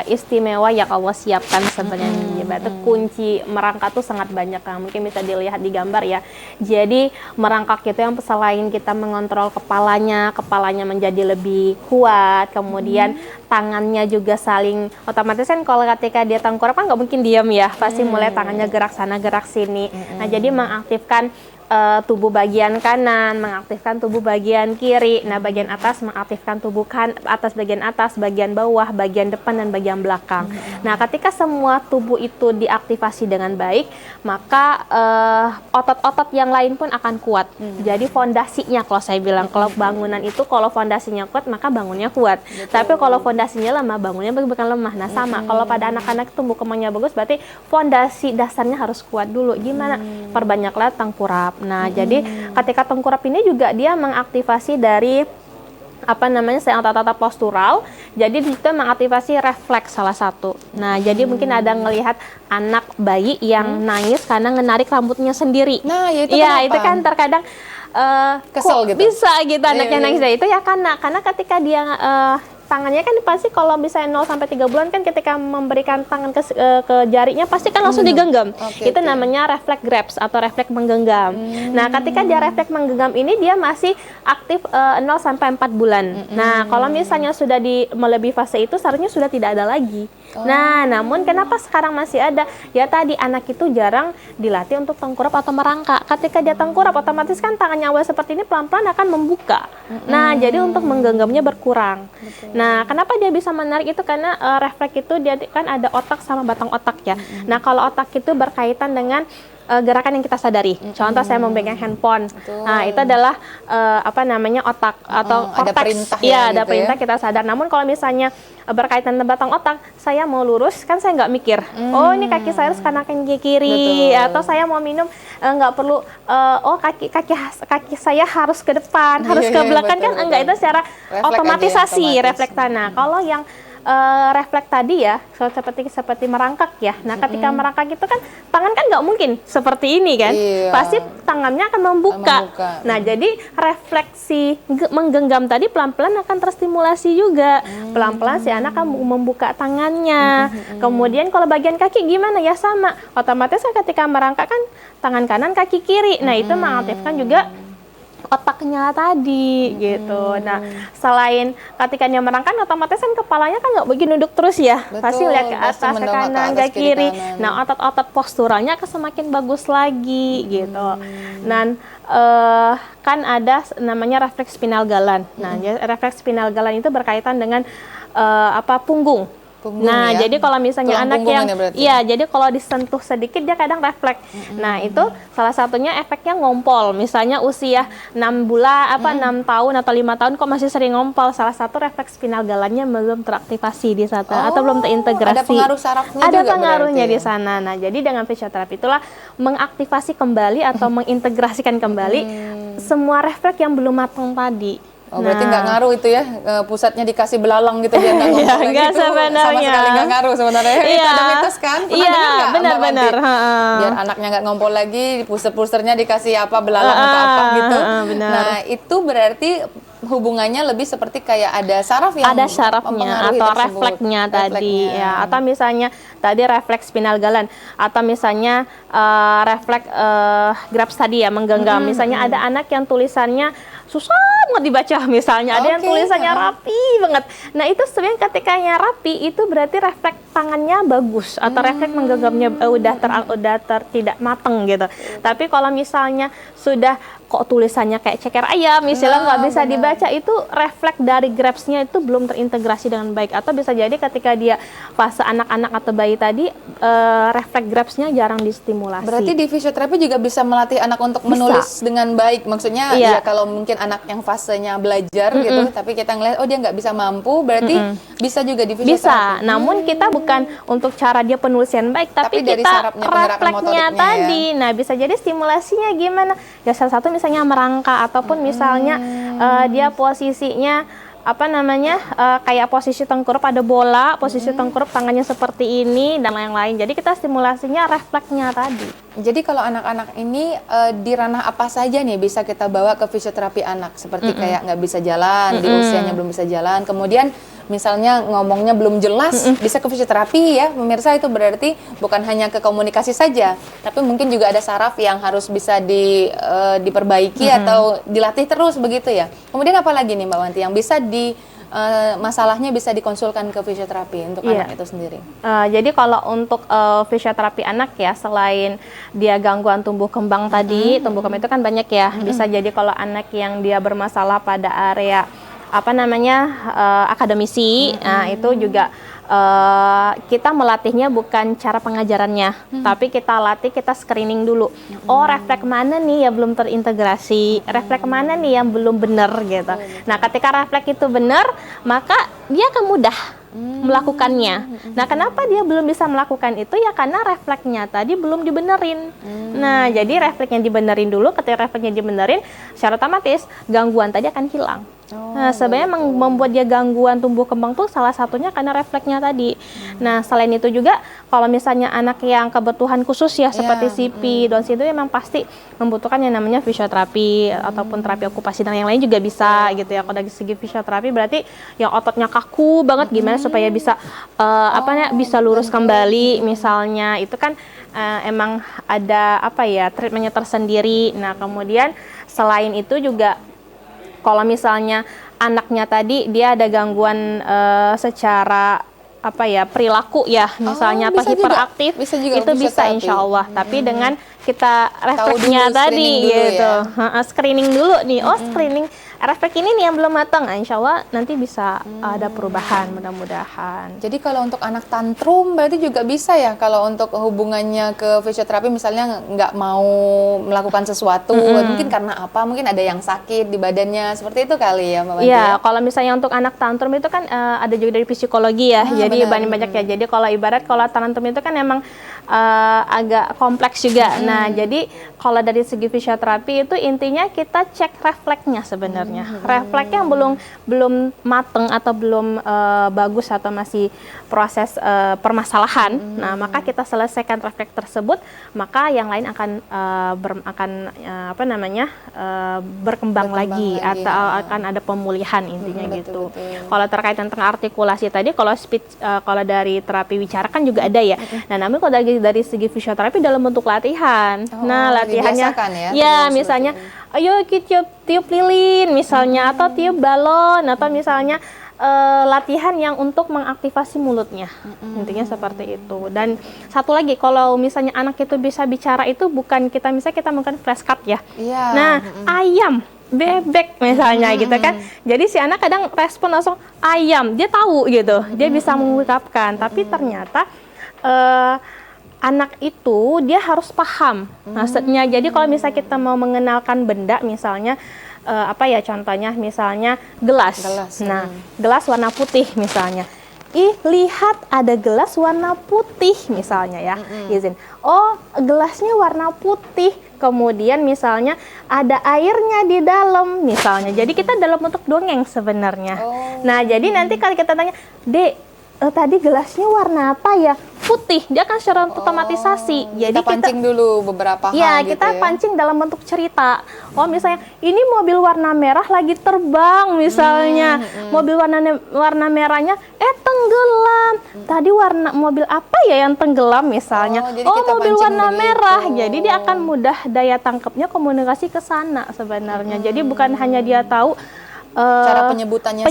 istimewa yang Allah siapkan sebenarnya. Berarti kunci merangkak itu sangat banyak, mungkin bisa dilihat di gambar ya. Jadi merangkak itu yang selain kita mengontrol kepalanya menjadi lebih kuat, kemudian tangannya juga saling, otomatis kan kalau ketika dia tengkurap kan nggak mungkin diam ya, pasti mulai tangannya gerak sana gerak sini. Nah, jadi mengaktifkan tubuh bagian kanan, mengaktifkan tubuh bagian kiri. Nah, bagian atas mengaktifkan tubuh bagian atas, bagian bawah, bagian depan, dan bagian belakang. Nah, ketika semua tubuh itu diaktifasi dengan baik, maka otot-otot yang lain pun akan kuat. Jadi fondasinya, kalau saya bilang, kalau bangunan itu kalau fondasinya kuat, maka bangunnya kuat. Betul. Tapi kalau fondasinya lemah, bangunnya bukan lemah. Nah, sama. Kalau pada anak-anak tumbuh kembangnya bagus, berarti fondasi dasarnya harus kuat dulu. Gimana? Perbanyaklah tengkurap. Nah, jadi ketika tengkurap ini juga dia mengaktifasi dari otot-otot postural. Jadi itu mengaktifasi refleks salah satu. Nah, jadi mungkin ada ngelihat anak bayi yang nangis karena menarik rambutnya sendiri. Nah, ya itu iya, itu kan terkadang kesel kok gitu. bisa gitu anaknya nangis. Nah, itu ya karena ketika dia tangannya kan pasti kalau misalnya 0 sampai 3 bulan kan ketika memberikan tangan ke jarinya pasti kan langsung digenggam. Itu namanya refleks grasp atau refleks menggenggam. Nah, ketika dia refleks menggenggam ini dia masih aktif 0 sampai 4 bulan. Nah, kalau misalnya sudah di melebihi fase itu seharusnya sudah tidak ada lagi. Nah, namun kenapa sekarang masih ada? Ya tadi anak itu jarang dilatih untuk tengkurap atau merangkak. Ketika dia tengkurap otomatis kan tangannya awal seperti ini pelan-pelan akan membuka. Nah, jadi untuk menggenggamnya berkurang. Nah, kenapa dia bisa menarik itu? Karena refleks itu dia kan ada otak sama batang otak ya. Nah, kalau otak itu berkaitan dengan gerakan yang kita sadari. Contoh saya memegang handphone. Nah, itu adalah otak atau ada korteks. perintah Iya, ya, ada gitu perintah ya. kita sadar. Namun kalau misalnya berkaitan dengan batang otak, saya mau lurus kan saya nggak mikir. Oh, ini kaki saya harus kanan ke kiri. Betul. Atau saya mau minum nggak perlu kaki saya harus ke depan, harus ke belakang kan enggak, itu secara Refleks otomatisasi, aja, otomatis. refleks tanah. Kalau yang refleks tadi ya, seperti merangkak ya. Nah, ketika merangkak itu kan tangan kan nggak mungkin seperti ini kan, Iya. pasti tangannya akan membuka. Nah, jadi refleksi menggenggam tadi pelan-pelan akan terstimulasi juga. Pelan-pelan si anak akan membuka tangannya. Kemudian kalau bagian kaki gimana ya, sama. Otomatis kan ketika merangkak kan tangan kanan kaki kiri. Nah, itu mengaktifkan juga otaknya tadi gitu. Nah, selain ketika dia merangkak otomatis kan kepalanya kan nggak begini duduk terus ya. Betul, Pasti lihat ke pasti atas, ke mendongak kanan, ke atas, ke kiri. kanan. Nah, otot-otot posturalnya akan semakin bagus lagi gitu. Dan kan ada namanya refleks spinal galan. Nah, refleks spinal galan itu berkaitan dengan punggung. Nah, ya? Jadi kalau misalnya Tulang anak yang punggung ini berarti? iya, jadi kalau disentuh sedikit dia kadang refleks. Nah, itu salah satunya efeknya ngompol. Misalnya usia 6 bulan 6 tahun atau 5 tahun kok masih sering ngompol. Salah satu refleks spinal galannya belum teraktivasi di sana atau belum terintegrasi. Ada pengaruh sarafnya ada juga pengaruhnya berarti di sana. Nah, jadi dengan fisioterapi itulah mengaktifasi kembali atau mengintegrasikan kembali semua refleks yang belum matang tadi. Oh, berarti nggak ngaruh itu ya, pusatnya dikasih belalang gitu biar nggak ngompol Iya, lagi, nggak itu sebenarnya. sama sekali nggak ngaruh sebenarnya. Itu Iya. ada mitos kan? Pernah Iya, dengar nggak, Mbak benar-benar. Wanti? Biar anaknya nggak ngompol lagi, puser-pusernya dikasih belalang atau apa gitu. benar. Nah, itu berarti hubungannya lebih seperti kayak ada saraf yang Ada sarafnya mempengaruhi atau tersebut. refleksnya tadi Refleksnya. ya, atau misalnya tadi refleks spinal galan, atau misalnya refleks grasp tadi ya, menggenggam. Misalnya ada anak yang tulisannya susah banget dibaca, misalnya ada yang Oke, tulisannya rapi banget. Nah, itu sebenarnya ketika rapi itu berarti refleks tangannya bagus atau refleks menggenggamnya udah tidak mateng gitu. Tapi kalau misalnya sudah kok tulisannya kayak ceker ayam misalnya nggak bisa dibaca, itu refleks dari grabs-nya itu belum terintegrasi dengan baik, atau bisa jadi ketika dia fase anak-anak atau bayi tadi refleks grabs-nya jarang distimulasi. Berarti di fisioterapi juga bisa melatih anak untuk menulis dengan baik, maksudnya ya kalau mungkin anak yang fasenya belajar gitu, tapi kita ngeliat oh dia nggak bisa mampu, berarti bisa juga di fisioterapi. Bisa, namun kita bukan untuk cara dia penulisan baik, tapi dari kita sarafnya, penggerak refleksnya motoriknya tadi. Nah, bisa jadi stimulasinya gimana? Ya salah satu misalnya merangkak, ataupun misalnya dia posisinya apa namanya kayak posisi tengkurup, ada bola, posisi tengkurup tangannya seperti ini dan lain-lain. Jadi kita stimulasinya refleksnya tadi. Jadi kalau anak-anak ini di ranah apa saja nih bisa kita bawa ke fisioterapi anak, seperti kayak nggak bisa jalan, di usianya belum bisa jalan, kemudian misalnya ngomongnya belum jelas, bisa ke fisioterapi ya pemirsa. Itu berarti bukan hanya ke komunikasi saja, tapi mungkin juga ada saraf yang harus bisa diperbaiki atau dilatih terus begitu ya. Kemudian apa lagi nih Mbak Wanti yang bisa masalahnya bisa dikonsulkan ke fisioterapi untuk anak itu sendiri? Jadi kalau untuk fisioterapi anak ya, selain dia gangguan tumbuh kembang tadi, tumbuh kembang itu kan banyak ya. Bisa jadi kalau anak yang dia bermasalah pada area apa namanya akademisi, nah itu juga kita melatihnya bukan cara pengajarannya, tapi kita latih, kita screening dulu. Oh, refleks mana nih yang belum terintegrasi, refleks mana nih yang belum benar gitu. Nah, ketika refleks itu benar, maka dia akan mudah melakukannya. Nah, kenapa dia belum bisa melakukan itu? Ya karena refleksnya tadi belum dibenerin. Nah, jadi refleksnya dibenerin dulu. Ketika refleksnya dibenerin, secara otomatis gangguan tadi akan hilang. Nah, sebenarnya membuat dia gangguan tumbuh kembang tuh salah satunya karena refleksnya tadi. Nah, selain itu juga kalau misalnya anak yang kebutuhan khusus ya seperti CP, Down syndrome, memang pasti membutuhkan yang namanya fisioterapi ataupun terapi okupasi dan yang lain juga bisa gitu ya. Kalau dari segi fisioterapi berarti yang ototnya kaku banget gimana supaya bisa bisa lurus kembali misalnya. Itu kan emang ada treatmentnya tersendiri. Nah, kemudian selain itu juga kalau misalnya anaknya tadi dia ada gangguan secara perilaku ya, misalnya atau hiperaktif, itu bisa insya Allah. Tapi dengan kita refleksnya tadi gitu, screening dulu nih, screening refleks ini nih yang belum matang, insya Allah nanti bisa ada perubahan mudah-mudahan. Jadi kalau untuk anak tantrum berarti juga bisa ya, kalau untuk hubungannya ke fisioterapi misalnya nggak mau melakukan sesuatu, mungkin karena apa, mungkin ada yang sakit di badannya, seperti itu kali ya Mbak Wanti? Iya, kalau misalnya untuk anak tantrum itu kan ada juga dari psikologi ya, jadi banyak ya. Jadi kalau ibarat kalau tantrum itu kan emang agak kompleks juga. Nah, jadi kalau dari segi fisioterapi itu intinya kita cek refleksnya sebenarnya. Refleks yang belum mateng atau belum bagus atau masih proses permasalahan. Nah, maka kita selesaikan refleks tersebut, maka yang lain akan berkembang lagi atau akan ada pemulihan intinya gitu. Kalau terkait tentang artikulasi tadi, kalau speech kalau dari terapi wicara kan juga ada ya. Nah, namun kalau dari segi fisioterapi dalam bentuk latihan. Nah, latihannya ya misalnya ayo kita tiup lilin misalnya, atau tiup balon, atau misalnya latihan yang untuk mengaktifasi mulutnya. Intinya seperti itu. Dan satu lagi, kalau misalnya anak itu bisa bicara, itu bukan kita melakukan flashcard ya. Nah, ayam, bebek misalnya gitu kan. Jadi si anak kadang respon langsung ayam, dia tahu gitu, dia bisa mengungkapkan. Tapi ternyata anak itu dia harus paham maksudnya. Jadi kalau misalnya kita mau mengenalkan benda, misalnya contohnya misalnya gelas. Nah, gelas warna putih misalnya. Lihat ada gelas warna putih misalnya ya. Izin. Oh, gelasnya warna putih. Kemudian misalnya ada airnya di dalam misalnya. Jadi kita dalam bentuk dongeng sebenarnya. Nah, jadi nanti kalau kita tanya, "Dek, tadi gelasnya warna apa ya?" Putih, dia akan secara otomatisasi. Jadi kita pancing dulu beberapa hal ya, gitu kita pancing dalam bentuk cerita. Oh, misalnya ini mobil warna merah lagi terbang misalnya. Mobil warna merahnya tenggelam. Tadi warna mobil apa ya yang tenggelam misalnya? Mobil warna merah. Jadi dia akan mudah daya tangkapnya komunikasi ke sana sebenarnya. Jadi bukan hanya dia tahu cara penyebutannya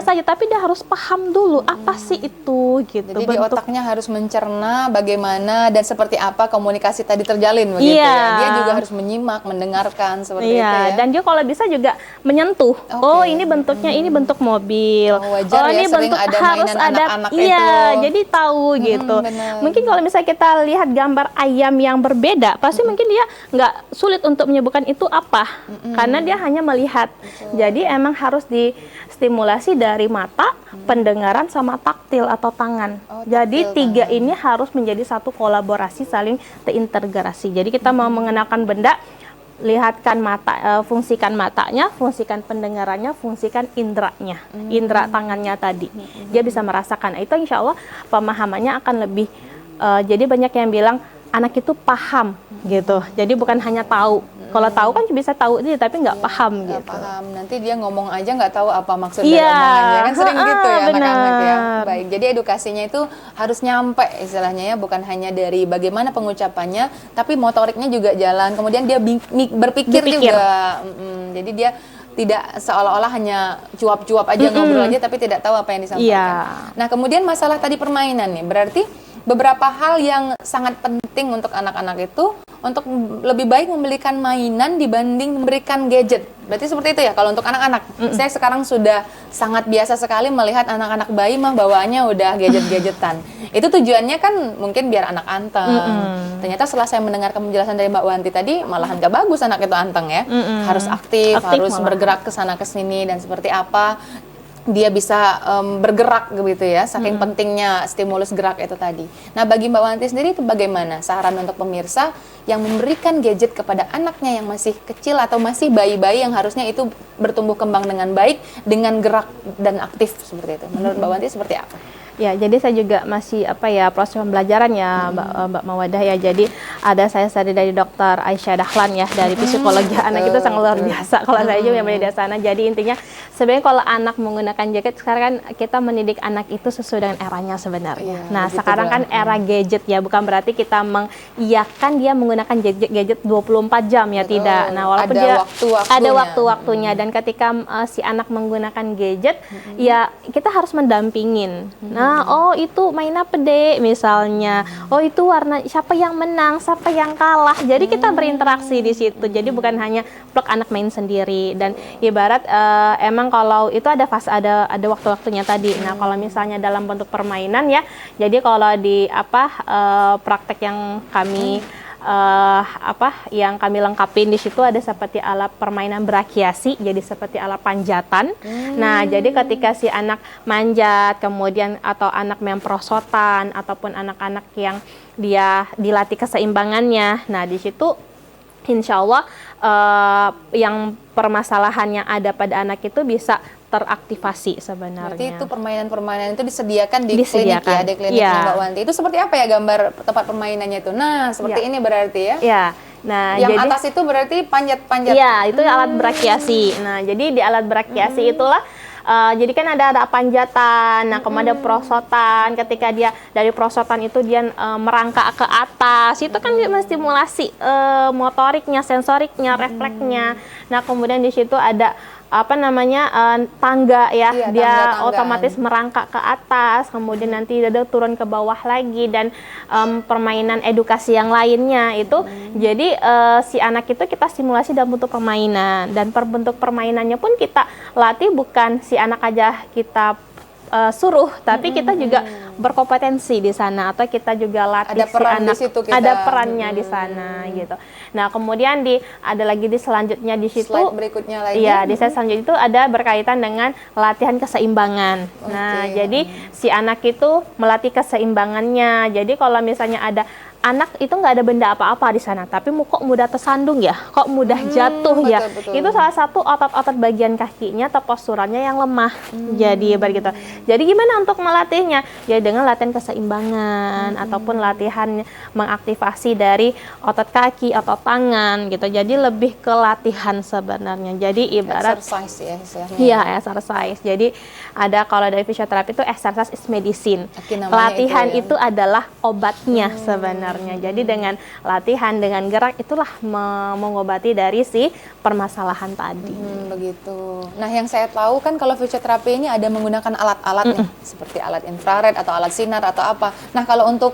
saja, tapi dia harus paham dulu apa sih itu gitu. Jadi di otaknya harus mencerna bagaimana dan seperti apa komunikasi tadi terjalin begitu Iya. ya. Dia juga harus menyimak, mendengarkan seperti itu ya. Dan dia kalau bisa juga menyentuh. Oh, ini bentuknya ini bentuk mobil. Wajar ya, ini sering bentuk ada harus mainan ada. anak-anak Iya, itu. jadi tahu gitu. Benar. Mungkin kalau misalnya kita lihat gambar ayam yang berbeda, pasti mungkin dia nggak sulit untuk menyebutkan itu apa, karena dia hanya melihat. Jadi emang harus distimulasi dari mata, pendengaran, sama taktil atau tangan. Jadi tiga ini harus menjadi satu kolaborasi, saling terintegrasi. Jadi kita mau mengenalkan benda, lihatkan mata, fungsikan matanya, fungsikan pendengarannya, fungsikan indranya, indra tangannya tadi. Dia bisa merasakan. Itu insya Allah pemahamannya akan lebih. Jadi banyak yang bilang anak itu paham gitu. Jadi bukan hanya tahu. Kalau tahu kan bisa tahu dia, tapi nggak paham gitu. Paham. Nanti dia ngomong aja nggak tahu apa maksud dari omongannya. Kan sering gitu ya anak-anak ya. Baik, jadi edukasinya itu harus nyampe istilahnya ya, bukan hanya dari bagaimana pengucapannya, tapi motoriknya juga jalan. Kemudian dia berpikir juga. Jadi dia tidak seolah-olah hanya cuap-cuap aja ngobrol aja, tapi tidak tahu apa yang disampaikan. Nah, kemudian masalah tadi permainan nih, berarti beberapa hal yang sangat penting untuk anak-anak itu untuk lebih baik membelikan mainan dibanding memberikan gadget. Berarti seperti itu ya kalau untuk anak-anak. Saya sekarang sudah sangat biasa sekali melihat anak-anak bayi mah bawaannya udah gadget-gadgetan. Itu tujuannya kan mungkin biar anak anteng. Ternyata setelah saya mendengar penjelasan dari Mbak Wanti tadi, malahan gak bagus anak itu anteng ya. Harus aktif harus bergerak ke sana ke sini dan seperti apa dia bisa bergerak gitu ya, saking pentingnya stimulus gerak itu tadi. Nah, bagi Mbak Wanti sendiri itu bagaimana saran untuk pemirsa yang memberikan gadget kepada anaknya yang masih kecil atau masih bayi-bayi yang harusnya itu bertumbuh kembang dengan baik, dengan gerak dan aktif seperti itu. Menurut Mbak Wanti seperti apa? Ya, jadi saya juga masih proses pembelajaran ya, Mbak Mawadah ya. Jadi ada saya dari Dr. Aisyah Dahlan ya, dari psikologi anak itu sangat luar biasa. Kalau saya juga yang berada di sana. Jadi intinya sebenarnya kalau anak menggunakan gadget, sekarang kan kita mendidik anak itu sesuai dengan eranya sebenarnya. Nah, sekarang kan era gadget ya, bukan berarti kita mengiyakan dia menggunakan gadget 24 jam ya, tidak. Nah, walaupun dia ada waktu-waktunya, dan ketika si anak menggunakan gadget, ya kita harus mendampingin. Nah, oh itu main apa dek misalnya, oh itu warna siapa yang menang, siapa yang kalah. Jadi kita berinteraksi di situ. Jadi bukan hanya plug anak main sendiri. Dan ibarat emang kalau itu ada fase, ada waktu-waktunya tadi. Nah, kalau misalnya dalam bentuk permainan ya, jadi kalau di praktek yang kami yang kami lengkapin di situ ada seperti alat permainan berakiasi, jadi seperti alat panjatan. Nah, jadi ketika si anak manjat, kemudian atau anak yang perosotan, ataupun anak-anak yang dia dilatih keseimbangannya, nah di situ insya Allah yang permasalahan yang ada pada anak itu bisa teraktivasi sebenarnya. Berarti itu permainan-permainan itu disediakan di klinik ya, di kliniknya Mbak Wanti. Itu seperti apa ya gambar tempat permainannya itu? Nah, seperti ini berarti ya? Iya. Nah, yang atas itu berarti panjat-panjat? Iya, itu alat berakiasi. Nah, jadi di alat berakiasi itulah jadi kan ada panjatan, nah kemudian ada perosotan. Ketika dia dari perosotan itu dia merangkak ke atas, itu kan dia menstimulasi motoriknya, sensoriknya, refleksnya. Nah, kemudian di situ ada tangga ya, dia otomatis merangkak ke atas, kemudian nanti dia turun ke bawah lagi, dan permainan edukasi yang lainnya itu. Jadi si anak itu kita simulasi dalam bentuk permainan, dan bentuk permainannya pun kita latih, bukan si anak aja kita suruh, tapi kita juga berkompetensi di sana, atau kita juga latih ada peran si anak, di situ kita. Ada perannya di sana gitu. Nah, kemudian ada lagi di selanjutnya di situ, slide berikutnya lagi. Iya, di slide selanjutnya itu ada berkaitan dengan latihan keseimbangan. Nah, jadi si anak itu melatih keseimbangannya. Jadi kalau misalnya ada anak itu nggak ada benda apa-apa di sana, tapi kok mudah tersandung ya, kok mudah jatuh ya. Betul. Itu salah satu otot-otot bagian kakinya atau posturannya yang lemah. Jadi begitu. Jadi gimana untuk melatihnya? Ya dengan latihan keseimbangan, ataupun latihan mengaktifasi dari otot kaki, otot tangan gitu. Jadi lebih ke latihan sebenarnya. Jadi ibarat exercise ya istilahnya. Iya, exercise. Jadi ada kalau dari fisioterapi itu exercise is medicine. Latihan itu adalah obatnya sebenarnya. sebenarnya. Jadi dengan latihan, dengan gerak itulah mengobati dari si permasalahan tadi. Begitu. Nah, yang saya tahu kan kalau fisioterapi ini ada menggunakan alat-alat nih, seperti alat infrared atau alat sinar atau apa. Nah, kalau untuk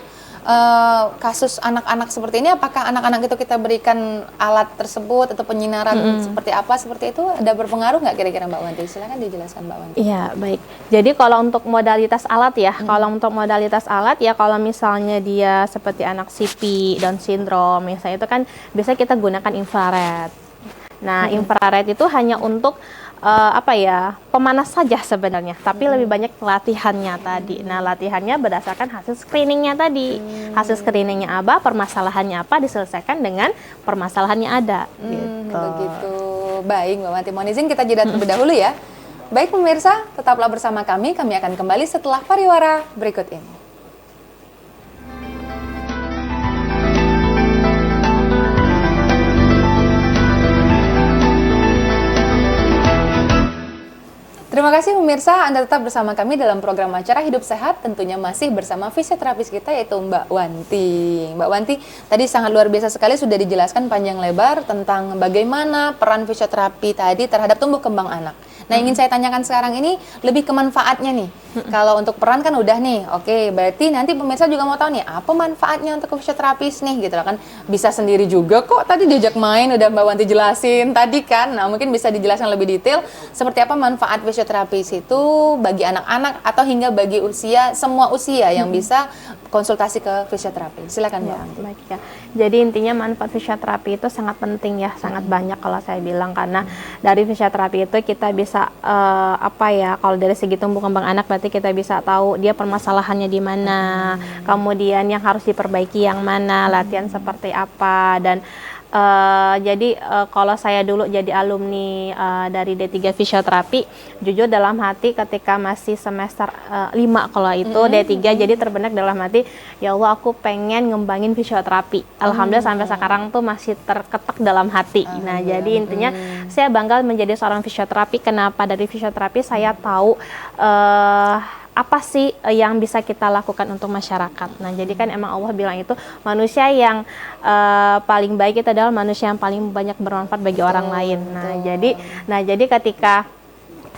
kasus anak-anak seperti ini, apakah anak-anak itu kita berikan alat tersebut atau penyinaran seperti apa, seperti itu ada berpengaruh nggak kira-kira Mbak Wanti? Silakan dijelaskan Mbak Wanti. Iya, baik. Jadi kalau untuk modalitas alat ya, kalau misalnya dia seperti anak CP, Down syndrome, misalnya itu kan biasa kita gunakan infrared. Nah, infrared itu hanya untuk pemanas saja sebenarnya, tapi lebih banyak latihannya tadi. Nah, latihannya berdasarkan hasil screeningnya tadi. Hasil screeningnya apa, permasalahannya apa, diselesaikan dengan permasalahannya ada. Gitu. Begitu. Baik, Mbak Wanti. Mohon izin kita jeda terlebih dahulu ya. Baik pemirsa, tetaplah bersama kami. Kami akan kembali setelah pariwara berikut ini. Terima kasih pemirsa, Anda tetap bersama kami dalam program acara Hidup Sehat, tentunya masih bersama fisioterapis kita yaitu Mbak Wanti. Mbak Wanti, tadi sangat luar biasa sekali sudah dijelaskan panjang lebar tentang bagaimana peran fisioterapi tadi terhadap tumbuh kembang anak. Nah, ingin saya tanyakan sekarang ini lebih ke manfaatnya nih. Kalau untuk peran kan udah nih, oke, berarti nanti pemirsa juga mau tahu nih, apa manfaatnya untuk fisioterapis nih, gitu kan. Bisa sendiri juga kok, tadi diajak main, udah Mbak Wanti jelasin tadi kan. Nah, mungkin bisa dijelaskan lebih detail, seperti apa manfaat fisioterapis itu bagi anak-anak atau hingga bagi semua usia yang bisa konsultasi ke fisioterapi. Silakan Mbak Wanti. Baik ya. Jadi intinya manfaat fisioterapi itu sangat penting ya, sangat banyak kalau saya bilang, karena dari fisioterapi itu kita bisa kalau dari segi tumbuh kembang anak berarti kita bisa tahu dia permasalahannya di mana, kemudian yang harus diperbaiki yang mana, latihan seperti apa. Dan jadi kalau saya dulu jadi alumni dari D3 fisioterapi, jujur dalam hati ketika masih semester 5 kalau itu D3, jadi terbenak dalam hati, ya Allah aku pengen ngembangin fisioterapi. Alhamdulillah sampai sekarang tuh masih terketak dalam hati. Nah, jadi intinya saya bangga menjadi seorang fisioterapi. Kenapa? Dari fisioterapi saya tahu apa sih yang bisa kita lakukan untuk masyarakat. Nah, jadi kan emang Allah bilang itu manusia yang paling baik itu adalah manusia yang paling banyak bermanfaat bagi orang lain. Nah, jadi ketika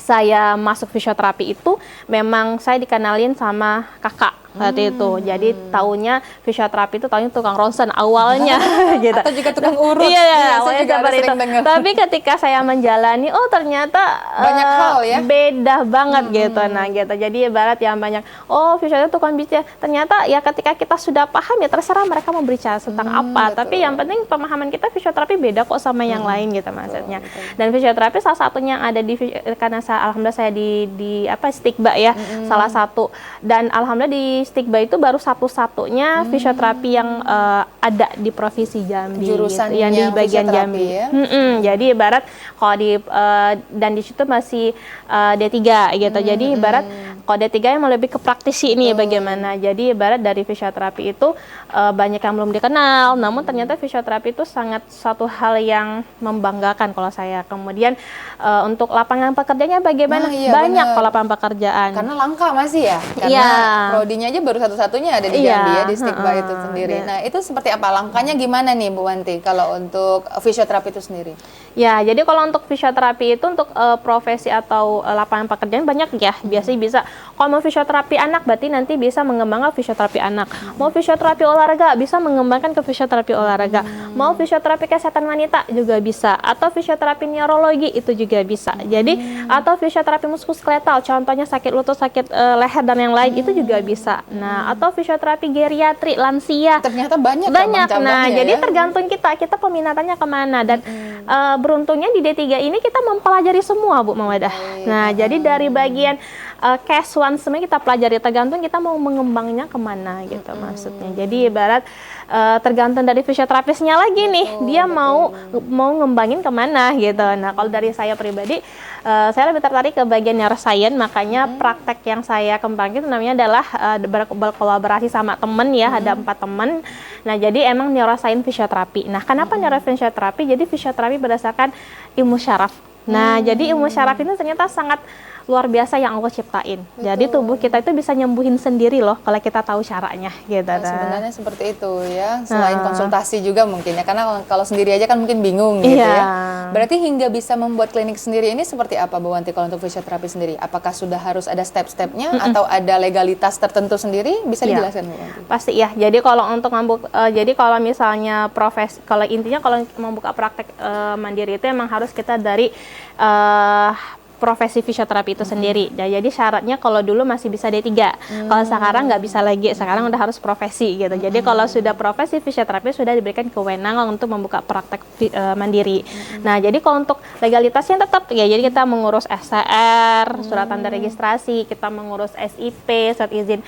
saya masuk fisioterapi itu memang saya dikenalin sama kakak seperti itu. Jadi taunya fisioterapi itu taunya tukang ronsen awalnya gitu. Atau juga tukang urut. Iya, saya juga seperti itu. Tapi ketika saya menjalani, oh ternyata banyak hal ya. Beda banget gitu. Nah, gitu. Jadi ibarat yang banyak, oh fisioterapi tukang bicara. Ternyata ya ketika kita sudah paham ya terserah mereka mau berbicara tentang apa. Betul. Tapi yang penting pemahaman kita fisioterapi beda kok sama yang lain gitu maksudnya. Dan fisioterapi salah satunya yang ada di karena alhamdulillah saya di Stigba ya, salah satu. Dan alhamdulillah di Stigba itu baru satu-satunya fisioterapi yang ada di Provinsi Jambi, jurusan gitu, yang di bagian Jambi. Ya? Jadi ibarat kalau dan di situ masih D3 gitu. Jadi ibarat kalau D3 yang lebih ke praktisi ini bagaimana. Jadi ibarat dari fisioterapi itu banyak yang belum dikenal, namun ternyata fisioterapi itu sangat suatu hal yang membanggakan kalau saya. Kemudian untuk lapangan pekerjaannya bagaimana? Banyak kalau lapangan pekerjaan. Karena langka masih ya. Karena prodinya aja baru satu-satunya ada di Jambi ya, di Stigba itu sendiri. Nah, itu seperti apa langkahnya gimana nih Bu Wanti kalau untuk fisioterapi itu sendiri? Ya, jadi kalau untuk fisioterapi itu untuk profesi atau lapangan pekerjaan banyak ya. Biasanya bisa, kalau mau fisioterapi anak berarti nanti bisa mengembangkan fisioterapi anak. Mau fisioterapi olahraga bisa mengembangkan ke fisioterapi olahraga. Mau fisioterapi kesehatan wanita juga bisa. Atau fisioterapi neurologi itu juga bisa. Jadi atau fisioterapi muskuloskeletal, contohnya sakit lutut, sakit leher dan yang lain itu juga bisa. Nah, atau fisioterapi geriatri, lansia. Ternyata banyak. Nah, jadi tergantung kita peminatannya kemana. Dan beruntungnya di D3 ini kita mempelajari semua Bu Mawadah. Nah, jadi dari bagian case one semuanya kita pelajari, tergantung kita mau mengembangnya kemana gitu maksudnya. Jadi ibarat tergantung dari fisioterapisnya lagi nih, dia mau ngembangin kemana gitu. Nah, kalau dari saya pribadi, saya lebih tertarik ke bagian neuroscience, makanya praktek yang saya kembangin itu namanya adalah berkolaborasi sama temen ya, ada 4 temen. Nah, jadi emang neuroscience fisioterapi. Nah, kenapa neurofisioterapi? Jadi fisioterapi berdasarkan ilmu syaraf. Nah, jadi ilmu syaraf ini ternyata sangat luar biasa yang Allah ciptain. Betul. Jadi tubuh kita itu bisa nyembuhin sendiri loh kalau kita tahu caranya gitu. Nah, sebenarnya seperti itu ya, selain konsultasi juga mungkin ya, karena kalau sendiri aja kan mungkin bingung gitu ya. Berarti hingga bisa membuat klinik sendiri ini seperti apa Bu Wanti kalau untuk fisioterapi sendiri? Apakah sudah harus ada step-stepnya atau ada legalitas tertentu sendiri? Bisa dijelaskan Bu Wanti? Pasti ya. Jadi kalau untuk jadi kalau misalnya kalau intinya kalau membuka praktek mandiri itu emang harus kita dari profesi fisioterapi itu sendiri. Nah, jadi syaratnya kalau dulu masih bisa D3. Kalau sekarang nggak bisa lagi. Sekarang udah harus profesi gitu. Jadi kalau sudah profesi fisioterapi sudah diberikan kewenangan untuk membuka praktek mandiri. Nah, jadi kalau untuk legalitasnya tetap ya, jadi kita mengurus STR, surat tanda registrasi, kita mengurus SIP, surat izin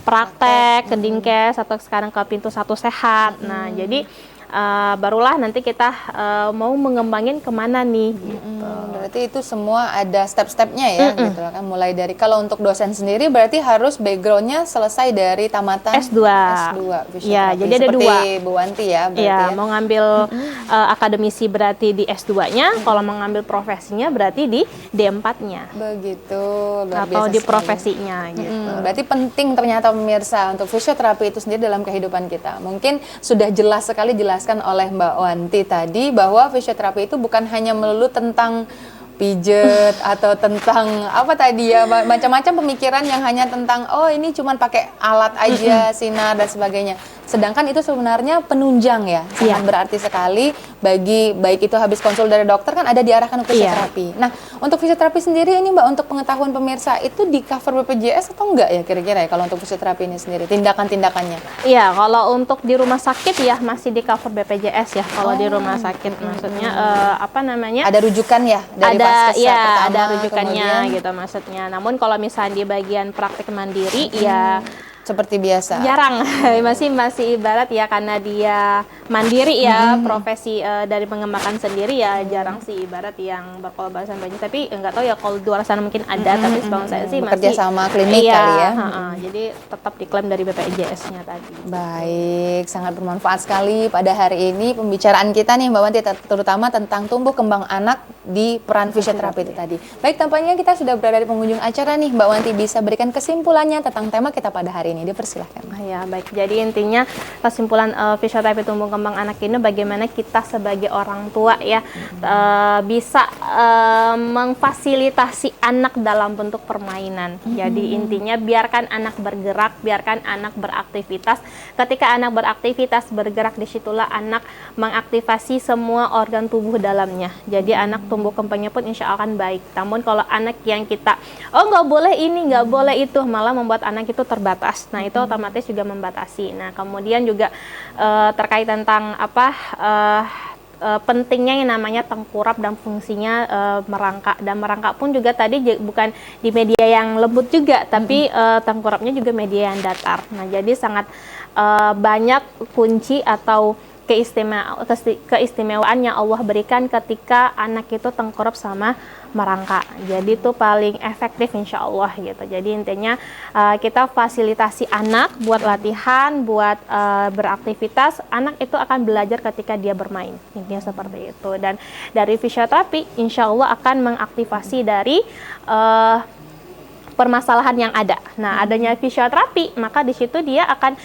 praktek ke Dinkes atau sekarang ke Pintu Satu Sehat. Nah, jadi barulah nanti kita mau mengembangin kemana nih gitu. Berarti itu semua ada step-stepnya ya gitu kan, mulai dari kalau untuk dosen sendiri berarti harus backgroundnya selesai dari tamatan S2 fisioterapi. Ya, jadi ada seperti 2 Bu Wanti ya berarti ya, mau ngambil akademisi berarti di S2-nya, kalau mau ngambil profesinya berarti di D4-nya. Begitu, luar atau biasa di sekali. profesinya gitu. Berarti penting ternyata pemirsa untuk fisioterapi itu sendiri dalam kehidupan kita. Mungkin sudah jelas sekali dijelaskan oleh Mbak Wanti tadi bahwa fisioterapi itu bukan hanya melulu tentang pijet atau tentang apa tadi ya, macam-macam pemikiran yang hanya tentang oh ini cuma pakai alat aja, sinar dan sebagainya. Sedangkan itu sebenarnya penunjang ya, sangat berarti sekali bagi baik itu habis konsul dari dokter kan ada diarahkan untuk fisioterapi. Nah, untuk fisioterapi sendiri ini Mbak, untuk pengetahuan pemirsa itu di cover BPJS atau enggak ya kira-kira ya kalau untuk fisioterapi ini sendiri, tindakan-tindakannya? Iya, kalau untuk di rumah sakit ya masih di cover BPJS ya. Kalau di rumah sakit maksudnya Ada rujukan ya dari Vaskes pertama, ada rujukannya kemudian gitu maksudnya. Namun kalau misalnya di bagian praktik mandiri ya seperti biasa. jarang. masih ibarat ya, karena dia mandiri ya, profesi dari mengembangkan sendiri ya jarang sih ibarat yang berkolaborasi banyak. Tapi nggak tahu ya kalau di luar sana mungkin ada, tapi setahu saya sih bekerja masih sama klinik kali ya. Jadi tetap diklaim dari BPJS-nya tadi. Baik, sangat bermanfaat sekali pada hari ini pembicaraan kita nih Mbak Wanti, terutama tentang tumbuh kembang anak di peran fisioterapi itu tadi. Baik, tampaknya kita sudah berada di penghujung acara nih Mbak Wanti, bisa berikan kesimpulannya tentang tema kita pada hari ini. Dipersilahkan. Ya, baik. Jadi intinya kesimpulan fisioterapi tumbuh kembang anak ini bagaimana kita sebagai orang tua ya bisa memfasilitasi anak dalam bentuk permainan. Jadi intinya biarkan anak bergerak, biarkan anak beraktivitas. Ketika anak beraktivitas, bergerak, disitulah anak mengaktifasi semua organ tubuh dalamnya. Jadi anak tumbuh kembangnya pun insya Allah akan baik. Namun kalau anak yang kita nggak boleh ini, nggak boleh itu, malah membuat anak itu terbatas. Nah, itu otomatis juga membatasi. Nah, kemudian juga terkait tentang pentingnya yang namanya tengkurap dan fungsinya merangkak. Dan merangkak pun juga tadi bukan di media yang lembut juga, tapi tengkurapnya juga media yang datar. Nah, jadi sangat banyak kunci atau keistimewaan yang Allah berikan ketika anak itu tengkurap sama merangkak. Jadi itu paling efektif insya Allah gitu. Jadi intinya kita fasilitasi anak buat latihan, buat beraktivitas. Anak itu akan belajar ketika dia bermain. Intinya seperti itu. Dan dari fisioterapi insya Allah akan mengaktifasi dari permasalahan yang ada. Nah, adanya fisioterapi, maka di situ dia akan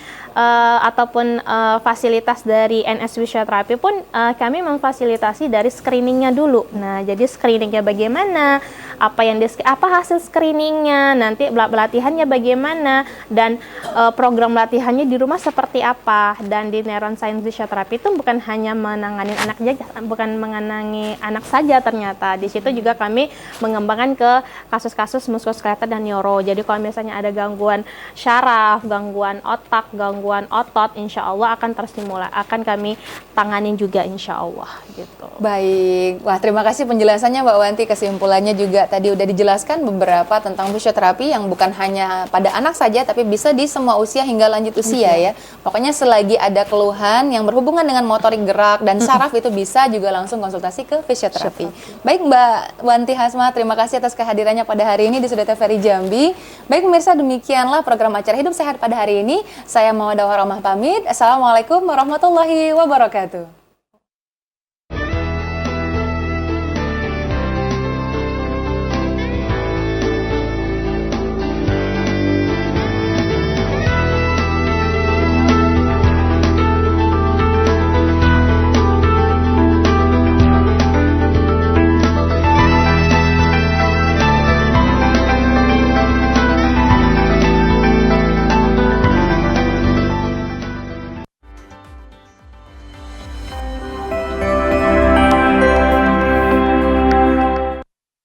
ataupun fasilitas dari NS Fisioterapi pun kami memfasilitasi dari screeningnya dulu. Nah, jadi screeningnya bagaimana, apa hasil screeningnya, nanti pelatihannya bagaimana, dan program latihannya di rumah seperti apa. Dan di Neuroscience Fisioterapi itu bukan hanya menangani anak saja, bukan mengenangi anak saja ternyata. Di situ juga kami mengembangkan ke kasus-kasus muskuloskeletal dan neuro. Jadi kalau misalnya ada gangguan syaraf, gangguan otak, gangguan otot, insya Allah akan terstimulasi, akan kami tanganin juga insya Allah gitu. Baik, wah terima kasih penjelasannya Mbak Wanti. Kesimpulannya juga tadi udah dijelaskan beberapa tentang fisioterapi yang bukan hanya pada anak saja, tapi bisa di semua usia hingga lanjut usia ya. Pokoknya selagi ada keluhan yang berhubungan dengan motorik gerak dan saraf itu bisa juga langsung konsultasi ke fisioterapi. Baik Mbak Wanti Hasma, terima kasih atas kehadirannya pada hari ini di Sudah TVRI Jambi. Baik pemirsa, demikianlah program acara Hidup Sehat pada hari ini. Saya Mawada Warohmah pamit. Assalamualaikum warahmatullahi wabarakatuh.